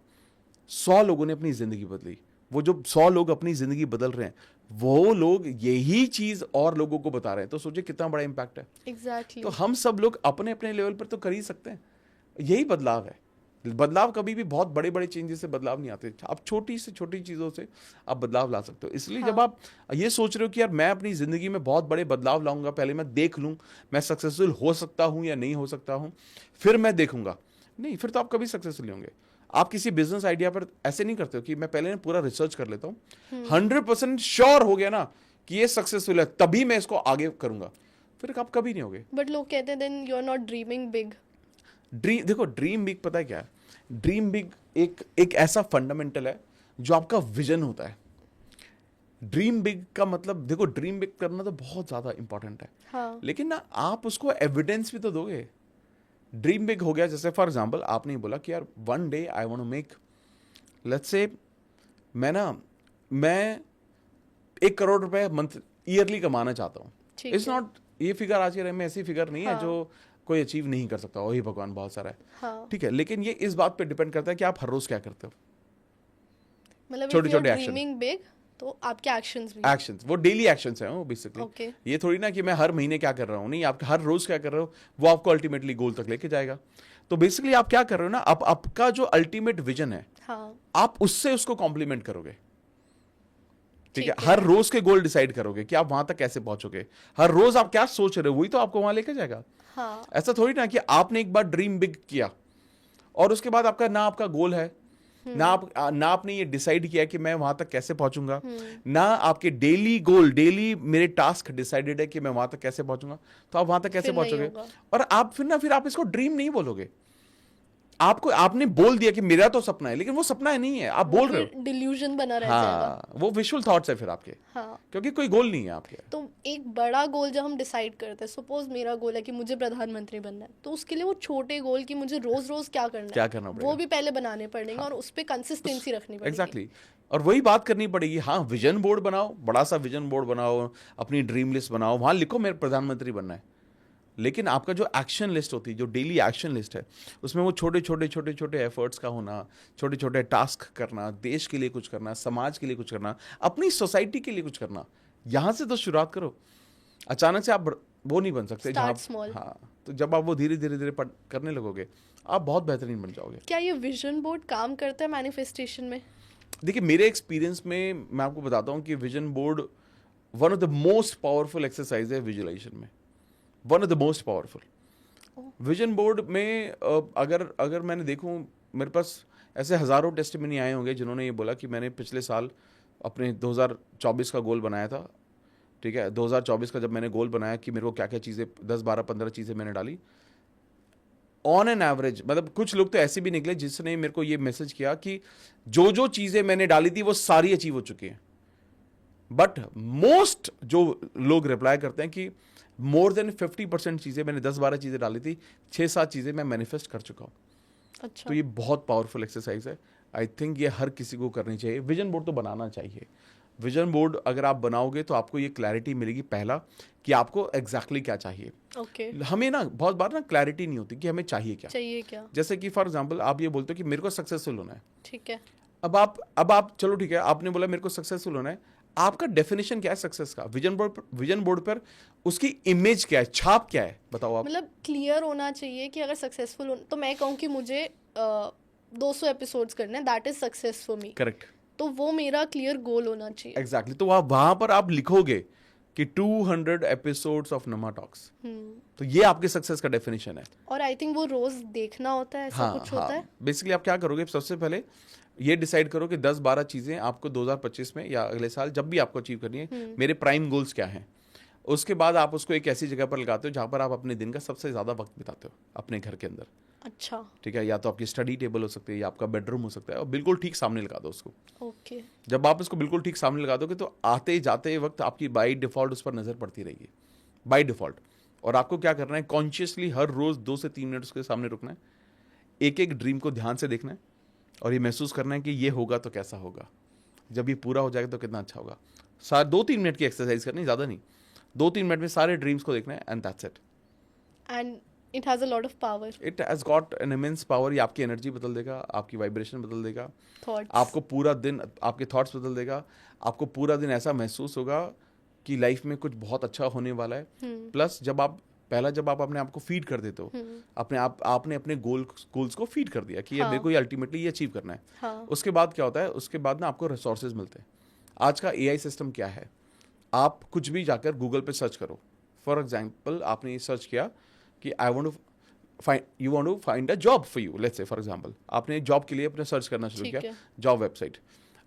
100 लोगों ने अपनी जिंदगी बदली। वो जो 100 लोग अपनी जिंदगी बदल रहे हैं, वो लोग यही चीज और लोगों को बता रहे हैं। तो सोचिए कितना बड़ा इम्पैक्ट है। एग्जैक्टली. तो हम सब लोग अपने अपने लेवल पर तो कर ही सकते हैं। यही बदलाव है। बदलाव कभी भी बहुत बड़े बड़े चेंजेस से बदलाव नहीं आते। आप छोटी से छोटी चीज़ों से आप बदलाव ला सकते हो। इसलिए जब आप ये सोच रहे हो कि यार मैं अपनी ज़िंदगी में बहुत बड़े बदलाव लाऊंगा, पहले मैं देख लूँ मैं सक्सेसफुल हो सकता हूँ या नहीं हो सकता हूँ, फिर मैं देखूंगा, नहीं, फिर तो आप कभी सक्सेसफुल नहीं होंगे। आप किसी बिजनेस आइडिया पर ऐसे नहीं करते हो कि मैं पहले पूरा रिसर्च कर लेता हूँ, 100% श्योर हो गया ना कि ये सक्सेसफुल है, तभी मैं इसको आगे करूंगा, फिर आप कभी नहीं होगे। बट लोग कहते हैं then you are not dreaming big. देखो, ड्रीम बिग पता है क्या है? ड्रीम बिग एक ऐसा फंडामेंटल है जो आपका विजन होता है। ड्रीम बिग का मतलब, देखो, ड्रीम बिग करना तो बहुत ज्यादा इंपॉर्टेंट है। हाँ. लेकिन ना आप उसको एविडेंस भी तो दोगे। ड्रीम बिग हो गया, जैसे फॉर एग्जांपल आपने बोला कि यार one day I want to make, let's say मैं 1 करोड़ रुपए मंथ ईयरली कमाना चाहता हूँ। इट्स नॉट, ये फिगर आज के टाइम में ऐसी फिगर नहीं है जो कोई अचीव नहीं कर सकता। वही भगवान बहुत सारा है। हाँ. ठीक है, लेकिन ये इस बात पे डिपेंड करता है कि आप हर रोज क्या करते हो। मतलब छोटे-छोटे एक्शन। ड्रीमिंग बिग तो आपके एक्शंस भी. एक्शंस, वो डेली एक्शंस हैं वो बेसिकली। Okay. ये थोड़ी ना कि मैं हर महीने क्या कर रहा हूँ, नहीं, आप हर रोज क्या कर रहे हो वो आपको अल्टीमेटली गोल तक लेके जाएगा। तो बेसिकली आप क्या कर रहे हो ना, आपका जो अल्टीमेट विजन है, हाँ. आप उससे उसको कॉम्प्लीमेंट करोगे। ठीक है, हर रोज के गोल डिसाइड करोगे कि आप वहां तक कैसे पहुंचोगे। हर रोज आप क्या सोच रहे हो वही तो आपको वहां लेके जाएगा। हाँ. ऐसा थोड़ी ना कि आपने एक बार ड्रीम बिग किया और उसके बाद आपका गोल है ना, आपने ये डिसाइड किया कि मैं वहां तक कैसे पहुंचूंगा, ना आपके डेली गोल, डेली मेरे टास्क डिसाइडेड है कि मैं वहां तक कैसे पहुंचूंगा, तो आप वहां तक कैसे पहुंचोगे? और आप फिर आप इसको ड्रीम नहीं बोलोगे। आपने बोल दिया कि मेरा तो सपना है, लेकिन वो सपना नहीं है, आप बोल रहे हो। डिल्यूजन बना रह जाएगा। हाँ, वो विजुअल थॉट्स है फिर आपके। हाँ. क्योंकि कोई गोल नहीं है आपके। तो एक बड़ा गोल जब हम डिसाइड करते हैं, सपोज मेरा गोल है कि मुझे प्रधानमंत्री बनना है, तो उसके लिए वो छोटे गोल कि मुझे रोज रोज क्या करना पड़ेगा, वो भी पहले बनाने पड़ेंगे। हाँ. और उस पर कंसिस्टेंसी रखनी पड़ेगी। एग्जैक्टली। और वही बात करनी पड़ेगी। हाँ, विजन बोर्ड बनाओ, बड़ा सा विजन बोर्ड बनाओ, अपनी ड्रीम लिस्ट बनाओ, वहां लिखो मेरे प्रधानमंत्री बनना है। लेकिन आपका जो एक्शन लिस्ट होती है, जो डेली एक्शन लिस्ट है, उसमें वो छोटे एफर्ट्स का होना, छोटे छोटे टास्क करना, देश के लिए कुछ करना, समाज के लिए कुछ करना, अपनी सोसाइटी के लिए कुछ करना, यहां से तो शुरुआत करो। अचानक से आप वो नहीं बन सकते। हाँ, तो जब आप वो धीरे धीरे करने लगोगे, आप बहुत बेहतरीन बन जाओगे। क्या ये विजन बोर्ड काम करता है मैनिफेस्टेशन में? देखिए, मेरे एक्सपीरियंस में मैं आपको बताता हूँ कि vision board one of the most powerful exercise है विजुअलाइजेशन में। One of the most powerful. Vision board में अगर मैंने देखूं, मेरे पास ऐसे हज़ारों टेस्टिमनी आए होंगे जिन्होंने ये बोला कि मैंने पिछले साल अपने 2024 का गोल बनाया था। ठीक है, 2024 का जब मैंने गोल बनाया कि मेरे को क्या क्या चीज़ें 10, 12, 15 चीज़ें मैंने डाली ऑन एन एवरेज। मतलब कुछ लोग तो ऐसे भी निकले जिसने मेरे को ये मैसेज किया कि जो चीज़ें मैंने डाली थी वो सारी अचीव हो चुकी हैं। बट मोस्ट जो लोग रिप्लाई करते हैं कि मोर देन 50% चीज़ें, मैंने 10-12 चीज़ें डाली थी, 6-7 चीज़ें मैं मैनिफेस्ट कर चुका हूँ। अच्छा। तो ये बहुत पावरफुल एक्सरसाइज है। आई थिंक ये हर किसी को करनी चाहिए। विजन बोर्ड तो बनाना चाहिए। विजन बोर्ड अगर आप बनाओगे तो आपको ये क्लैरिटी मिलेगी, पहला कि आपको एग्जैक्टली क्या चाहिए। ओके। हमें ना बहुत बार ना क्लैरिटी नहीं होती कि हमें चाहिए क्या। जैसे कि फॉर एग्जाम्पल आप ये बोलते हो कि मेरे को सक्सेसफुल होना है। ठीक है। अब आप चलो ठीक है, आपने बोला मेरे को सक्सेसफुल होना है, आपका डेफिनेशन क्या है सक्सेस का? विजन बोर्ड पर उसकी इमेज क्या है, छाप क्या है, बताओ आप। मतलब क्लियर होना चाहिए कि अगर सक्सेसफुल हो, तो मैं कहूँ कि मुझे 200 एपिसोड्स करने हैं, that is success for me. Correct. तो वो मेरा क्लियर गोल होना चाहिए। एग्जैक्टली। तो वहां पर आप लिखोगे कि 200 एपिसोड्स ऑफ नमा टॉक्स। तो ये आपके सक्सेस का डेफिनेशन है। और आई थिंक वो रोज देखना होता है, ऐसा कुछ होता है। बेसिकली आप क्या करोगे, सबसे पहले ये डिसाइड करो कि 10-12 चीजें आपको 2025 में या अगले साल जब भी आपको अचीव करनी है, मेरे प्राइम गोल्स क्या हैं। उसके बाद आप उसको एक ऐसी जगह पर लगाते हो जहां पर आप अपने दिन का सबसे ज्यादा वक्त बिताते हो, अपने घर के अंदर। अच्छा। ठीक है, या तो आपकी स्टडी टेबल हो सकती है या आपका बेडरूम हो सकता है, और बिल्कुल ठीक सामने लगा दो उसको। ओके। जब आप इसको बिल्कुल ठीक सामने लगा दोगे तो आते जाते वक्त आपकी बाई डिफॉल्ट उस पर नजर पड़ती रहेगी, बाई डिफॉल्ट। और आपको क्या करना है, कॉन्शियसली हर रोज 2 से 3 मिनट उसके सामने रुकना है, एक एक ड्रीम को ध्यान से देखना है और ये महसूस करना है कि ये होगा तो कैसा होगा, जब ये पूरा हो जाएगा तो कितना अच्छा होगा। 2-3 मिनट की एक्सरसाइज करनी, ज़्यादा नहीं, 2-3 मिनट में सारे ड्रीम्स को देखना है, and that's it. And it has a lot of power. It has got an immense power. ये आपकी एनर्जी बदल देगा, आपकी वाइब्रेशन बदल देगा, थॉट्स, आपको पूरा दिन, आपके थॉट्स बदल देगा, आपको पूरा दिन ऐसा महसूस होगा कि लाइफ में कुछ बहुत अच्छा होने वाला है। प्लस जब आप अपने आप को फीड कर देते हो, आपने अपने गोल्स को फीड कर दिया कि ये मेरे को ये अल्टीमेटली ये अचीव करना है। हाँ. उसके बाद क्या होता है, उसके बाद ना आपको रिसोर्सेज मिलते हैं। आज का एआई सिस्टम क्या है, आप कुछ भी जाकर गूगल पे सर्च करो। फॉर एग्जाम्पल आपने ये सर्च किया कि you want to find a job for you, let's say for example आपने जॉब के लिए अपने सर्च करना शुरू किया, जॉब वेबसाइट।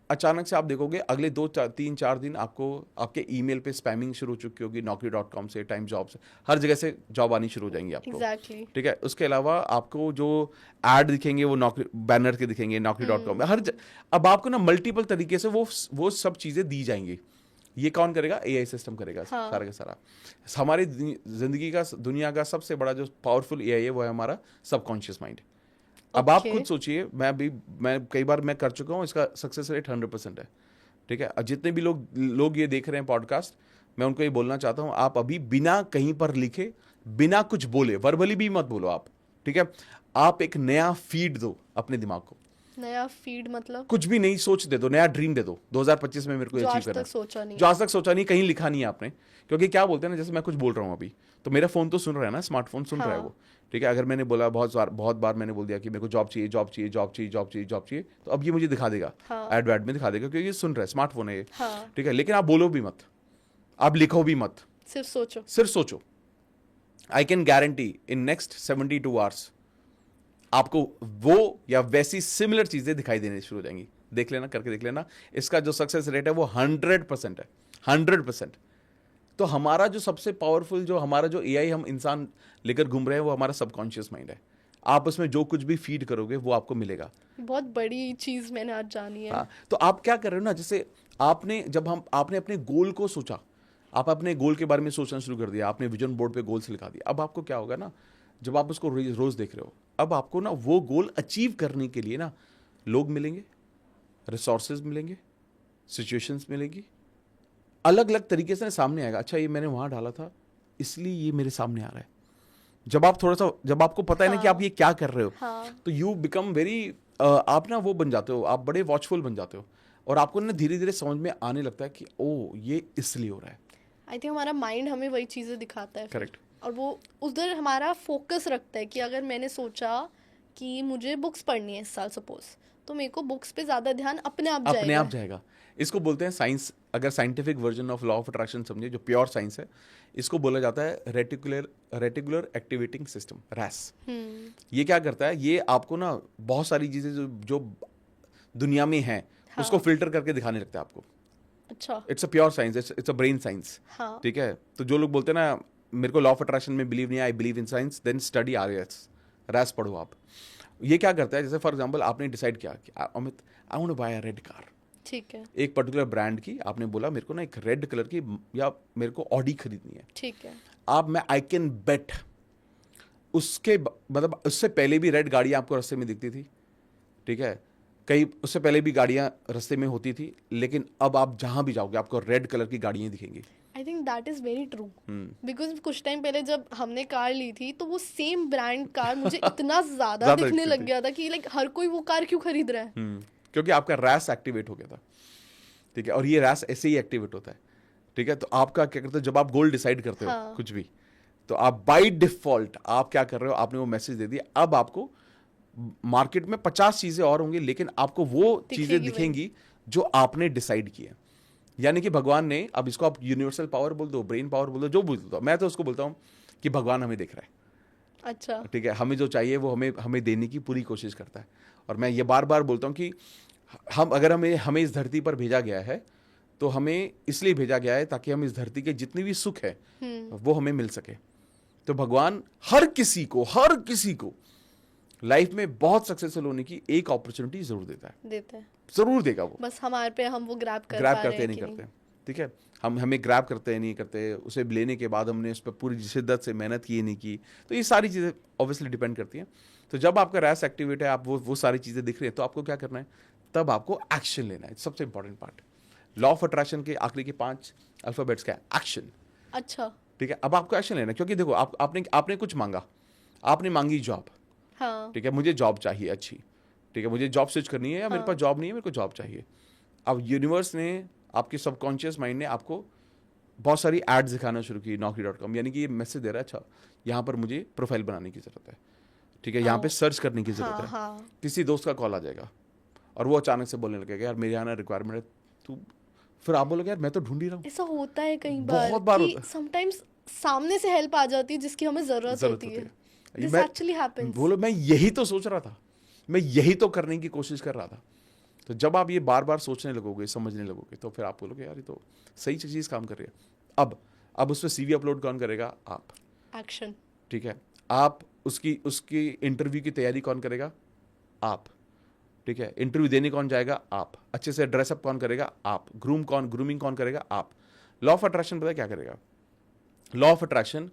अचानक से आप देखोगे अगले 2-3-4 दिन आपको आपके ईमेल पे स्पैमिंग शुरू हो चुकी होगी, naukri.com से, टाइम जॉब से, हर जगह से जॉब आनी शुरू हो जाएंगी आपको। Exactly. ठीक है, उसके अलावा आपको जो ऐड दिखेंगे वो नौकरी बैनर के दिखेंगे, naukri.com में, अब आपको ना मल्टीपल तरीके से वो सब चीज़ें दी जाएंगी। ये कौन करेगा? एआई सिस्टम करेगा। हाँ. सारा का सारा हमारी जिंदगी का, दुनिया का सबसे बड़ा जो पावरफुल एआई है वो है हमारा सबकॉन्शियस माइंड। अब आप खुद सोचिए, मैं कई बार मैं कर चुका हूँ, इसका सक्सेस रेट 100% है। ठीक है, जितने भी लोग ये देख रहे हैं पॉडकास्ट, मैं उनको ये बोलना चाहता हूँ, आप अभी बिना कहीं पर लिखे, बिना कुछ बोले, वर्बली भी मत बोलो आप, ठीक है, आप एक नया फीड दो अपने दिमाग को। नया फीड मतलब कुछ भी नहीं, सोच दे दो, नया ड्रीम दे दो, 2025 में मेरे को अचीव करना है, जो आज तक सोचा नहीं, कहीं लिखा नहीं है आपने। क्योंकि क्या बोलते हैं ना, जैसे मैं कुछ बोल रहा हूँ अभी, तो मेरा फोन तो सुन रहा है ना, स्मार्टफोन सुन रहा है वो। ठीक है, अगर मैंने बोला बहुत बार मैंने बोल दिया कि मेरे को जॉब चाहिए, तो अब ये मुझे दिखा देगा, एड में दिखा देगा, क्योंकि ये सुन रहा है, स्मार्टफोन है ये। ठीक है, लेकिन आप बोलो भी मत, आप लिखो भी मत, सिर्फ सोचो। I can guarantee in next 72 hours आपको वो या वैसी सिमिलर चीजें दिखाई देने शुरू हो जाएंगी। देख लेना, करके देख लेना। इसका जो सक्सेस रेट है वो 100% है, 100%। तो हमारा जो सबसे पावरफुल, हमारा जो एआई हम इंसान लेकर घूम रहे हैं, वो हमारा सबकॉन्शियस माइंड है। आप उसमें जो कुछ भी फीड करोगे वो आपको मिलेगा। बहुत बड़ी चीज मैंने आज जानी है। हाँ, तो आप क्या कर रहे हो ना, जैसे आपने अपने गोल को सोचा, आप अपने गोल के बारे में सोचना शुरू कर दिया, आपने विजन बोर्ड पे गोल्स लिखा दिया। अब आपको क्या होगा ना, जब आप उसको रोज देख रहे हो, अब आपको ना वो गोल अचीव करने के लिए ना लोग मिलेंगे, रिसोर्सेज मिलेंगे, सिचुएशंस मिलेंगी, अलग अलग तरीके से सामने आएगा। अच्छा, ये मैंने वहां डाला था, इसलिए ये मेरे सामने आ रहा है। जब आपको पता है ना कि आप ये क्या कर रहे हो, तो यू बिकम वेरी, आप ना वो बन जाते हो, आप बड़े वॉचफुल बन जाते हो, और आपको ना धीरे धीरे समझ में आने लगता है कि ओ, ये इसलिए हो रहा है। आई थिंक हमारा माइंड हमें वही चीजें दिखाता है। करेक्ट। और वो उधर हमारा फोकस रखता है कि अगर मैंने सोचा कि मुझे बुक्स पढ़नी है इस साल सपोज, तो मेरे को बुक्स पे ज्यादा ध्यान अपने आप जाएगा। इसको बोलते हैं साइंस, अगर scientific version of law of attraction समझे, जो प्योर साइंस है, इसको बोला जाता है रेटिकुलर एक्टिवेटिंग सिस्टम, रैस। ये क्या करता है, ये आपको ना बहुत सारी चीजें जो दुनिया में हैं, उसको फिल्टर करके दिखाने लगता है आपको। अच्छा, it's a pure science, it's a brain science. ठीक है, तो जो लोग बोलते हैं ना मेरे को लॉ ऑफ अट्रैक्शन में बिलीव नहीं है, I believe in science, then study RS, रैस पढ़ो आप। ये क्या करता है, जैसे फॉर एग्जांपल आपने डिसाइड किया कि Amit, I want to buy a red car. ठीक है, एक पर्टिकुलर ब्रांड की आपने बोला, मेरे को ना एक रेड कलर की, या मेरे को ऑडी खरीदनी है। ठीक है, आई कैन बेट उसके मतलब उससे पहले भी रेड गाड़ियां आपको रास्ते में दिखती थी। ठीक है, कई उससे पहले भी गाड़ियां रास्ते में होती थी, लेकिन अब आप जहां भी जाओगे आपको रेड कलर की गाड़ियां दिखेंगी। I think that is very true, because कुछ टाइम पहले जब हमने कार ली थी, तो वो सेम ब्रांड कार मुझे इतना ज्यादा दिखने लग गया था कि लाइक हर कोई वो कार क्यों खरीद रहा है। क्योंकि आपका रैस एक्टिवेट हो गया था। ठीक है, और ये रैस ऐसे ही एक्टिवेट होता है। ठीक है, तो आपका क्या करते हो, जब आप गोल डिसाइड करते हो कुछ भी, तो आप बाय डिफॉल्ट आप क्या कर रहे हो, आपने वो मैसेज दे दिया, अब आपको मार्केट में 50 चीजें और होंगी, लेकिन आपको वो चीजें दिखेंगी जो आपने डिसाइड किया। यानी कि भगवान ने, अब इसको आप यूनिवर्सल पावर बोल दो, ब्रेन पावर बोल दो, जो बोल दो, मैं तो उसको बोलता हूँ कि भगवान हमें देख रहा है। अच्छा, ठीक है, हमें जो चाहिए वो हमें देने की पूरी कोशिश करता है। और मैं ये बार बार बोलता हूँ कि अगर हमें इस धरती पर भेजा गया है, तो हमें इसलिए भेजा गया है ताकि हम इस धरती के जितने भी सुख है वो हमें मिल सके। तो भगवान हर किसी को लाइफ में बहुत सक्सेसफुल होने की एक अपॉर्चुनिटी जरूर देता है, जरूर देगा वो, बस हमारे पे हम वो ग्रैब करते नहीं करते। ठीक है, हम हमें ग्रैब करते हैं नहीं करते, उसे लेने के बाद हमने उस पर पूरी शिद्दत से मेहनत की नहीं की, तो ये सारी चीज़ें ऑब्वियसली डिपेंड करती हैं। तो जब आपका रैश एक्टिवेट है, आप वो सारी चीज़ें दिख रही है, तो आपको क्या करना है, तब आपको एक्शन लेना है। सबसे important part law of attraction के आखिरी के 5 अल्फाबेट्स क्या है, एक्शन। अच्छा। ठीक है, अब आपको एक्शन लेना है, क्योंकि देखो आपने कुछ मांगा, आपने मांगी जॉब, हाँ। ठीक है, मुझे जॉब चाहिए अच्छी, ठीक है, मुझे जॉब स्विच करनी है, या मेरे पास जॉब नहीं है, मेरे को जॉब चाहिए। अब यूनिवर्स ने, आपके सबकॉन्शियस माइंड ने आपको बहुत सारी एड्स दिखाना शुरू की naukri.com, यानी कि ये मैसेज दे रहा है, अच्छा यहाँ पर मुझे प्रोफाइल बनाने की ज़रूरत है, ठीक है, यहाँ पे सर्च करने की ज़रूरत है। हाँ। किसी दोस्त का कॉल आ जाएगा और वो अचानक से बोलने लगेगा, यार मेरे यहाँ ना रिक्वायरमेंट है, तू, फिर आप बोलोगे यार मैं तो ढूंढ ही रहा हूँ। ऐसा होता है कई बहुत बार कि होता है। समटाइम्स सामने से हेल्प आ जाती है जिसकी हमें जरूरत होती है। This actually happens. बोलो मैं यही तो सोच रहा था, मैं यही तो करने की कोशिश कर रहा था। तो जब आप ये बार बार सोचने लगोगे, समझने लगोगे, तो फिर आप बोलोगे यार ये तो सही चीज़ काम कर रही है। अब उस पर CV अपलोड कौन करेगा, आप। एक्शन। ठीक है, आप उसकी इंटरव्यू की तैयारी कौन करेगा, आप। ठीक है, इंटरव्यू देने कौन जाएगा, आप। अच्छे से ड्रेसअप कौन करेगा, आप। ग्रूमिंग कौन करेगा, आप। लॉ ऑफ अट्रैक्शन पता है क्या करेगा, लॉ ऑफ अट्रैक्शन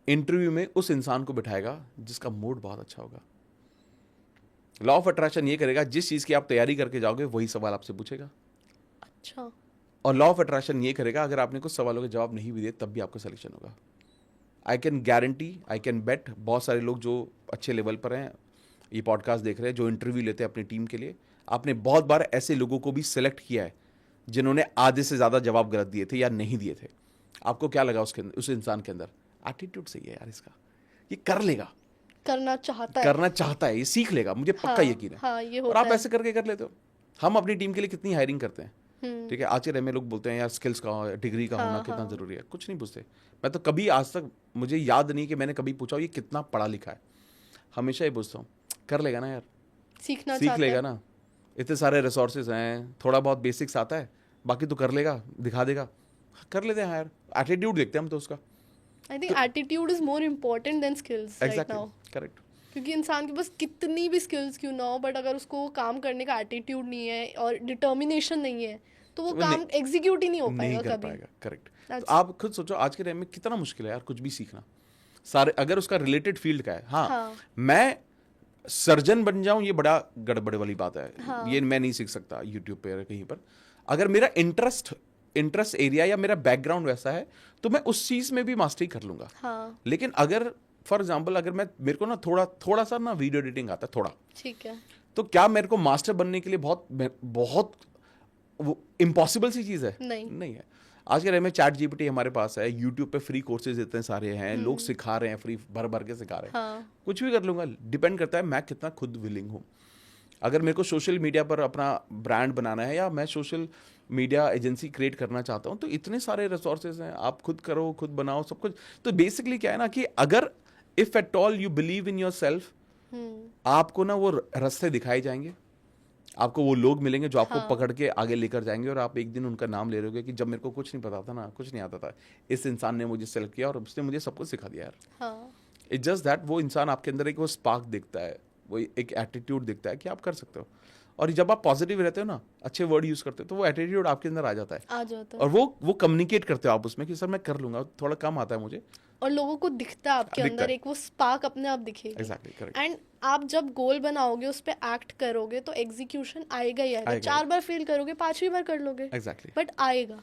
इंटरव्यू में उस इंसान को बिठाएगा जिसका मूड बहुत अच्छा होगा। लॉ ऑफ अट्रैक्शन ये करेगा, जिस चीज़ की आप तैयारी करके जाओगे वही सवाल आपसे पूछेगा। अच्छा। और लॉ ऑफ अट्रैक्शन ये करेगा, अगर आपने कुछ सवालों के जवाब नहीं भी दिए तब भी आपका सिलेक्शन होगा। I can guarantee, I can bet, बहुत सारे लोग जो अच्छे लेवल पर हैं, ये पॉडकास्ट देख रहे हैं, जो इंटरव्यू लेते हैं अपनी टीम के लिए, आपने बहुत बार ऐसे लोगों को भी सिलेक्ट किया है जिन्होंने आधे से ज़्यादा जवाब गलत दिए थे या नहीं दिए थे। आपको क्या लगा उसके अंदर, उस इंसान के अंदर एटीट्यूड सही है यार, इसका ये कर लेगा, करना चाहता है, ये सीख लेगा, मुझे पक्का यकीन है। हाँ, ये और होता आप है। ऐसे करके कर लेते हो। हम अपनी टीम के लिए कितनी हायरिंग करते हैं, ठीक है, आज के टाइम में लोग बोलते हैं यार स्किल्स का, डिग्री का होना कितना जरूरी है, कुछ नहीं पूछते। मैं तो कभी आज तक, मुझे याद नहीं कि मैंने कभी पूछा ये कितना पढ़ा लिखा है, हमेशा ही पूछता हूँ कर लेगा ना यार, सीख लेगा ना, इतने सारे रिसोर्सेज हैं, थोड़ा बहुत बेसिक्स आता है, बाकी तो कर लेगा, दिखा देगा, कर लेते हैं यार। एटीट्यूड देखते हैं हम तो उसका। I think attitude is more important then skills right now. Correct. क्योंकि इंसान के पास कितनी भी स्किल्स क्यों ना हो, बट अगर उसको काम करने का एटीट्यूड नहीं है और डिटर्मिनेशन नहीं है, तो वो काम एग्जीक्यूट ही नहीं हो पाएगा कभी। करेक्ट। तो आप खुद सोचो आज के टाइम में कितना मुश्किल है यार कुछ भी सीखना, सारे अगर उसका रिलेटेड फील्ड का है। हाँ। मैं सर्जन बन जाऊं ये बड़ा गड़बड़ वाली बात है। ये मैं नहीं सीख सकता यूट्यूब पे या कहीं पर। अगर मेरा इंटरेस्ट एरिया या मेरा बैकग्राउंड वैसा है तो मैं उस चीज में भी मास्टरी कर लूंगा। लेकिन अगर फॉर एग्जाम्पल अगर मेरे को ना थोड़ा सा ना वीडियो एडिटिंग आता है थोड़ा, ठीक है, तो क्या मेरे को मास्टर बनने के लिए बहुत इम्पॉसिबल सी चीज है? नहीं है। आज के टाइम में चैट जीपीटी हमारे पास है, यूट्यूब पे फ्री कोर्सेज इतने सारे हैं, लोग सिखा रहे हैं, फ्री भर भर के सिखा रहे हैं। कुछ भी कर लूंगा, डिपेंड करता है मैं कितना खुद विलिंग हूँ। अगर मेरे को सोशल मीडिया पर अपना ब्रांड बनाना है या मैं सोशल मीडिया एजेंसी क्रिएट करना चाहता हूँ तो इतने सारे रिसोर्सेज हैं, आप खुद करो, खुद बनाओ, सब कुछ। तो बेसिकली क्या है ना कि अगर if at all you believe in your self, आपको ना वो रास्ते दिखाए जाएंगे, आपको वो लोग मिलेंगे जो आपको पकड़ के आगे लेकर जाएंगे और आप एक दिन उनका नाम ले रहे हो कि जब मेरे को कुछ नहीं पता था ना, कुछ नहीं आता था, इस इंसान ने मुझे सेलेक्ट किया और उसने मुझे सब कुछ सिखा दिया यार। इट्स जस्ट दैट वो इंसान आपके अंदर एक वो स्पार्क दिखता है, वो एक एटीट्यूड दिखता है कि आप कर सकते हो। और जब आप पॉजिटिव रहते हो ना, अच्छे वर्ड यूज करते हो, तो वो एटीट्यूड आपके अंदर आ जाता है। और वो कम्युनिकेट करते हो आप उसमें कि सर मैं कर लूंगा, थोड़ा कम आता है मुझे, और लोगों को दिखता है आपके अंदर एक वो स्पार्क अपने आप दिखेगी। Exactly, correct. एंड आप जब गोल बनाओगे, उस पे एक्ट करोगे तो एग्जीक्यूशन आएगा ही आएगा। 4 बार फेल करोगे, 5वीं बार कर लोगे, एग्जैक्टली, बट आएगा।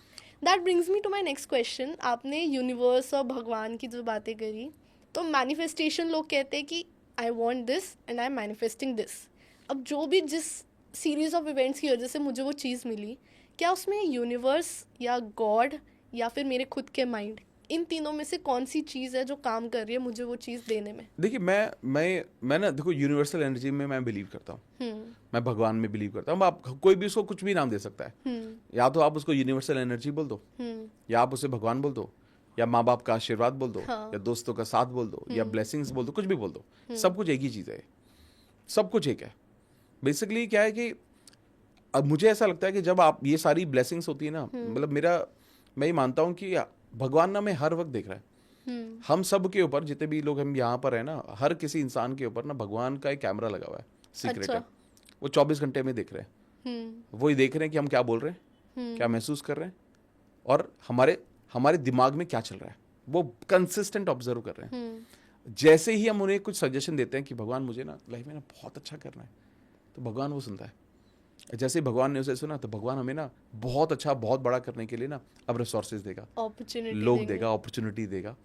That brings me to my next question. आपने यूनिवर्स और भगवान की जो बातें करी, तो मैनिफेस्टेशन लोग कहते हैं कि I want this and I am manifesting this. अब जो भी जिस सीरीज ऑफ इवेंट्स की वजह से मुझे वो चीज़ मिली, क्या उसमें यूनिवर्स या गॉड या फिर मेरे खुद के माइंड, इन तीनों में से कौन सी चीज़ है जो काम कर रही है मुझे वो चीज़ देने में? देखिए मैं ना देखो यूनिवर्सल एनर्जी में मैं बिलीव करता हूँ, मैं भगवान में बिलीव करता हूँ। आप कोई भी उसको कुछ भी नाम दे सकता है, या तो आप उसको यूनिवर्सल एनर्जी बोल दो, या आप उसे भगवान बोल दो, या माँ बाप का आशीर्वाद बोल दो, या दोस्तों का साथ बोल दो, या ब्लेसिंग्स बोल दो, कुछ भी बोल दो, सब कुछ एक ही चीज़ है, सब कुछ एक है। बेसिकली क्या है कि अब मुझे ऐसा लगता है कि जब आप ये सारी ब्लेसिंग्स होती है ना, मतलब मैं ये मानता हूँ कि भगवान ना मैं हर वक्त देख रहा है। हम सब के ऊपर, जितने भी लोग हम यहाँ पर है ना, हर किसी इंसान के ऊपर ना भगवान का एक कैमरा लगा हुआ है, सीक्रेट है। वो 24 घंटे में देख रहे हैं, वो ही देख रहे हैं कि हम क्या बोल रहे हैं, क्या महसूस कर रहे हैं, और हमारे दिमाग में क्या चल रहा है वो कंसिस्टेंट ऑब्जर्व कर रहे हैं। हम्म। जैसे ही हम उन्हें कुछ सजेशन देते हैं कि भगवान मुझे ना लाइफ में ना बहुत अच्छा करना है, तो भगवान वो सुनता है। जैसे ही भगवान ने उसे सुना तो भगवान हमें ना बहुत अच्छा बहुत बड़ा करने के लिए ना अब रिसोर्सेज देगा, अपॉर्चुनिटी लोग देगा, अपॉर्चुनिटी देगा।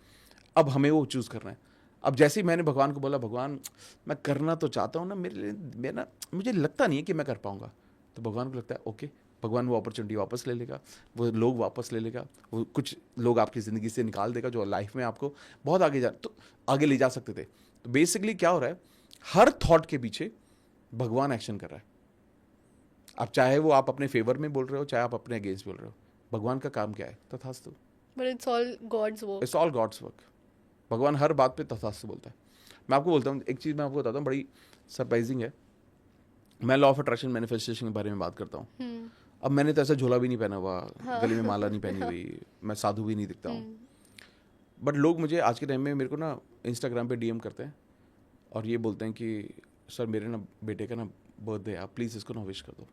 अब हमें वो चूज़ करना है। अब जैसे ही मैंने भगवान को बोला भगवान मैं करना तो चाहता हूँ ना, मेरे लिए मैं ना मुझे लगता नहीं है कि मैं कर पाऊँगा, तो भगवान को लगता है ओके, भगवान वो अपॉर्चुनिटी वापस ले लेगा, वो लोग वापस ले लेगा, वो कुछ लोग आपकी ज़िंदगी से निकाल देगा जो लाइफ में आपको बहुत आगे ले जा सकते थे। तो बेसिकली क्या हो रहा है, हर थॉट के पीछे भगवान एक्शन कर रहा है। अब चाहे वो आप अपने फेवर में बोल रहे हो, चाहे आप अपने अगेंस्ट बोल रहे हो, भगवान का काम क्या है? तथास्तु। But it's all god's work. It's all god's work. भगवान हर बात पे तथास्तु बोलता है। मैं आपको बोलता हूँ एक चीज़, मैं आपको बताता हूँ बड़ी सरप्राइजिंग है। मैं लॉ ऑफ अट्रैक्शन मैनिफेस्टेशन के बारे में बात करता हूँ। अब मैंने तो ऐसा झोला भी नहीं पहना हुआ, गले में माला नहीं पहनी हुई, मैं साधु भी नहीं दिखता हूँ, बट लोग मुझे आज के टाइम में मेरे को ना इंस्टाग्राम पे डीएम करते हैं और ये बोलते हैं कि सर मेरे ना बेटे का ना बर्थडे है, आप प्लीज़ इसको ना विश कर दो।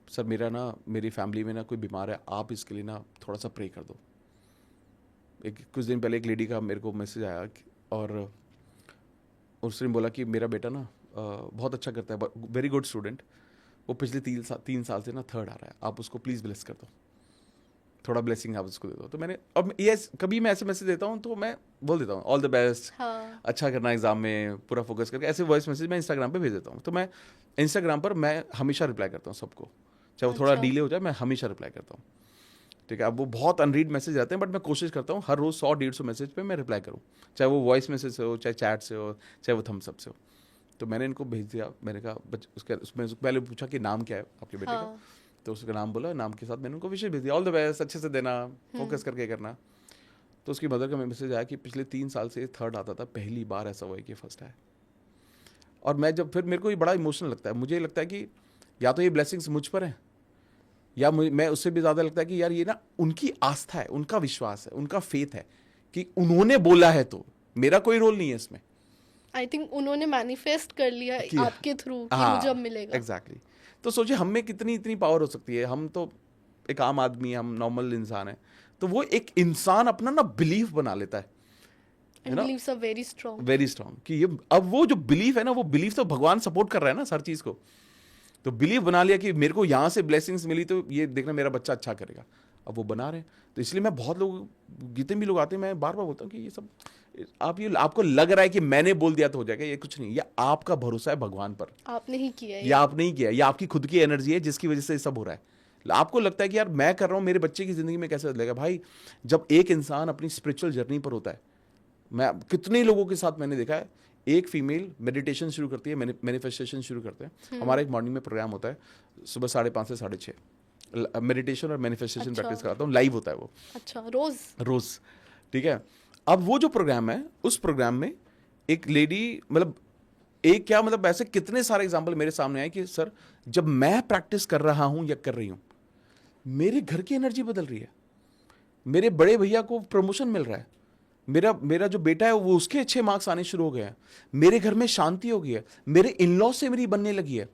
सर मेरी फैमिली में ना कोई बीमार है, आप इसके लिए ना थोड़ा सा प्रे कर दो। कुछ दिन पहले एक लेडी का मेरे को मैसेज आया और उसने बोला कि मेरा बेटा ना बहुत अच्छा करता है, वेरी गुड स्टूडेंट, वो पिछले 3 साल से ना थर्ड आ रहा है, आप उसको प्लीज़ ब्लेस कर दो, थोड़ा ब्लेसिंग आप उसको दे दो। तो मैंने अब ये कभी मैं ऐसे मैसेज देता हूँ तो मैं बोल देता हूँ ऑल द बेस्ट, अच्छा करना एग्जाम में, पूरा फोकस करके, ऐसे वॉइस मैसेज मैं इंस्टाग्राम पे भेज देता हूँ। तो मैं इंस्टाग्राम पर मैं हमेशा रिप्लाई करता हूँ सबको, चाहे वो थोड़ा डिले हो जाए, मैं हमेशा रिप्लाई करता हूँ। ठीक है, अब वो बहुत अनरीड मैसेज आते हैं, बट मैं कोशिश करता हूँ हर रोज़ 100-150 मैसेज पे मैं रिप्लाई करूँ, चाहे वो वॉइस मैसेज से हो, चाहे चैट से हो, चाहे वो थम्स अप से हो। तो मैंने इनको भेज दिया, मैंने कहा उसमें पहले पूछा कि नाम क्या है आपके बेटे का, तो उसका नाम बोला, नाम के साथ मैंने उनको विशेष भेज दिया, ऑल द बेस्ट, अच्छे से देना, फोकस करके करना। तो उसकी मदर का मैसेज आया कि पिछले 3 साल से थर्ड आता था, पहली बार ऐसा हुआ है कि फर्स्ट आया। और मैं जब फिर मेरे को ये बड़ा इमोशनल लगता है, मुझे लगता है कि या तो ये ब्लेसिंग्स मुझ पर है, या मैं उससे भी ज़्यादा लगता है कि यार ये ना उनकी आस्था है, उनका विश्वास है, उनका फेथ है कि उन्होंने बोला है, तो मेरा कोई रोल नहीं है इसमें। आई थिंक उन्होंने मैनिफेस्ट कर लिया आपके थ्रू कि मुझे अब मिलेगा। एग्जैक्टली। तो सोचिए हम में कितनी इतनी पावर हो सकती है। हम तो एक आम आदमी है, हम नॉर्मल इंसान है, तो वो एक इंसान अपना ना बिलीफ बना लेता है, बिलीव्स आर वेरी स्ट्रॉन्ग कि ये अब वो जो बिलीफ है ना, वो बिलीफ तो भगवान सपोर्ट कर रहा है ना हर चीज को। तो बिलीव बना लिया कि मेरे को यहाँ से ब्लेसिंग्स मिली, तो ये देखना मेरा बच्चा अच्छा करेगा, अब वो बना रहे हैं। तो इसलिए मैं बहुत लोग, जितने भी लोग आते हैं, मैं बार बार बोलता हूँ कि ये सब आपको लग रहा है कि मैंने बोल दिया तो हो जाएगा, ये कुछ नहीं, ये आपका भरोसा है भगवान पर, आपने ही किया है, ये आपने ही किया, ये आपकी खुद की एनर्जी है जिसकी वजह से ये सब हो रहा है। आपको लगता है कि यार मैं कर रहा हूँ, मेरे बच्चे की जिंदगी में कैसे बदलेगा? भाई जब एक इंसान अपनी स्पिरिचुअल जर्नी पर होता है, मैं कितने लोगों के साथ मैंने देखा है, एक फीमेल मेडिटेशन शुरू करती है, मैनिफेस्टेशन शुरू करते हैं। हमारा एक मॉर्निंग में प्रोग्राम होता है सुबह 5:30 से 6:30, मेडिटेशन और मैनिफेस्टेशन प्रैक्टिस कराता हूँ, लाइव होता है वो। अच्छा, रोज ठीक है। अब वो जो प्रोग्राम है, उस प्रोग्राम में एक लेडी, मतलब ऐसे कितने सारे एग्जाम्पल मेरे सामने आए कि सर जब मैं प्रैक्टिस कर रहा हूँ या कर रही हूँ, मेरे घर की एनर्जी बदल रही है, मेरे बड़े भैया को प्रमोशन मिल रहा है, मेरा जो बेटा है वो उसके अच्छे मार्क्स आने शुरू हो गए हैं, मेरे घर में शांति हो गई है, मेरे इन लॉ से मेरी बनने लगी है।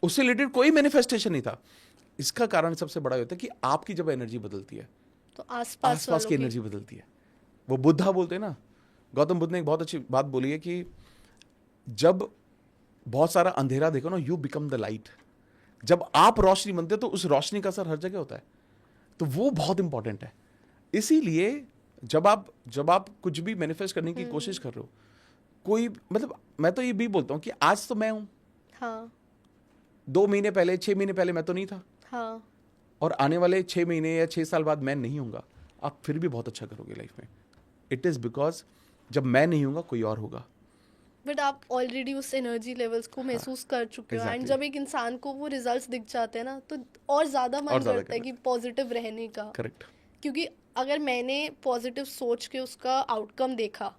उससे रिलेटेड कोई मैनिफेस्टेशन नहीं था। इसका कारण सबसे बड़ा होता है कि आपकी जब एनर्जी बदलती है तो आसपास की एनर्जी बदलती है। वो बुद्धा बोलते हैं ना, गौतम बुद्ध ने एक बहुत अच्छी बात बोली है कि जब बहुत सारा अंधेरा देखो ना, यू बिकम द लाइट। जब आप रोशनी बनते हो तो उस रोशनी का असर हर जगह होता है। तो वो बहुत इंपॉर्टेंट है। इसीलिए जब आप कुछ भी मैनिफेस्ट करने की कोशिश कर रहे हो, कोई मतलब मैं तो ये भी बोलता हूँ कि आज तो मैं हूँ, हाँ, 2 महीने पहले 6 महीने पहले मैं तो नहीं था, हाँ, और आने वाले 6 महीने या 6 साल बाद मैं नहीं हूँगा, आप फिर भी बहुत अच्छा करोगे लाइफ में। इट इज़ बिकॉज जब मैं नहीं हूँगा कोई और होगा। बट आप ऑलरेडी उस एनर्जी लेवल्स को महसूस कर चुके हो, एंड जब एक इंसान को वो रिजल्ट्स दिख जाते हैं ना, तो और ज़्यादा मन करता है कि पॉजिटिव रहने का। करेक्ट। क्योंकि अगर मैंने पॉजिटिव सोच के उसका आउटकम देखा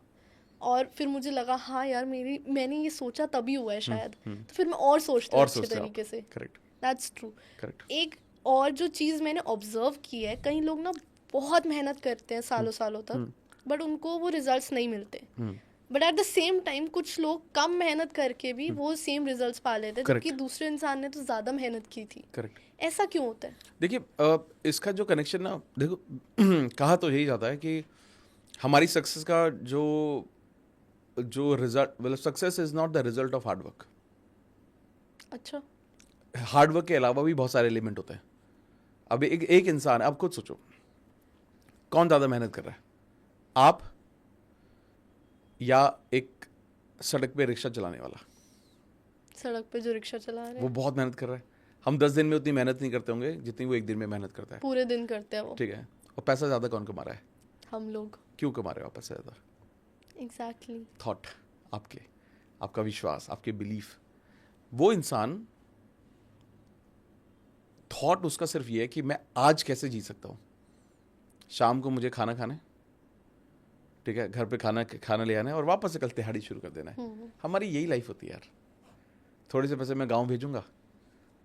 और फिर मुझे लगा हाँ यार मैंने ये सोचा तभी हुआ है शायद, तो फिर मैं और सोचती हूँ अच्छे तरीके से। Correct, that's true. करेक्ट। एक और जो चीज़ मैंने ऑब्जर्व की है, कई लोग ना बहुत मेहनत करते हैं सालों तक, बट उनको वो रिजल्ट्स नहीं मिलते। But at the same time कुछ लोग कम मेहनत करके भी वो सेम रिजल्ट्स पा लेते हैं, जबकि दूसरे इंसान ने तो ज़्यादा मेहनत की थी। करेक्ट। ऐसा क्यों होता है? देखिए इसका जो कनेक्शन ना, देखो कहा तो यही जाता है कि हमारी सक्सेस का जो रिजल्ट, मतलब success is not the result of hard work. अच्छा। हार्ड वर्क के अलावा भी बहुत सारे एलिमेंट होते हैं। अब एक इंसान है, आप खुद सोचो कौन ज़्यादा मेहनत कर रहा है, आप या एक सड़क पे रिक्शा चलाने वाला? सड़क पे जो रिक्शा चला रहे वो हैं बहुत मेहनत कर रहा है। हम 10 दिन में उतनी मेहनत नहीं करते होंगे जितनी वो एक दिन में मेहनत करता है, पूरे दिन करते हैं वो। ठीक है? और पैसा ज़्यादा कौन कमा रहा है? हम लोग। क्यों कमा रहे हो आप पैसा ज़्यादा? एग्जैक्टली। थॉट आपका विश्वास, आपके बिलीफ। वो इंसान, थॉट उसका सिर्फ ये है कि मैं आज कैसे जी सकता हूँ। शाम को मुझे खाना खाना है, ठीक है, घर पे खाना ले आना है और वापस से कल तिहाड़ी शुरू कर देना है। हमारी यही लाइफ होती है यार। थोड़े से पैसे मैं गांव भेजूंगा,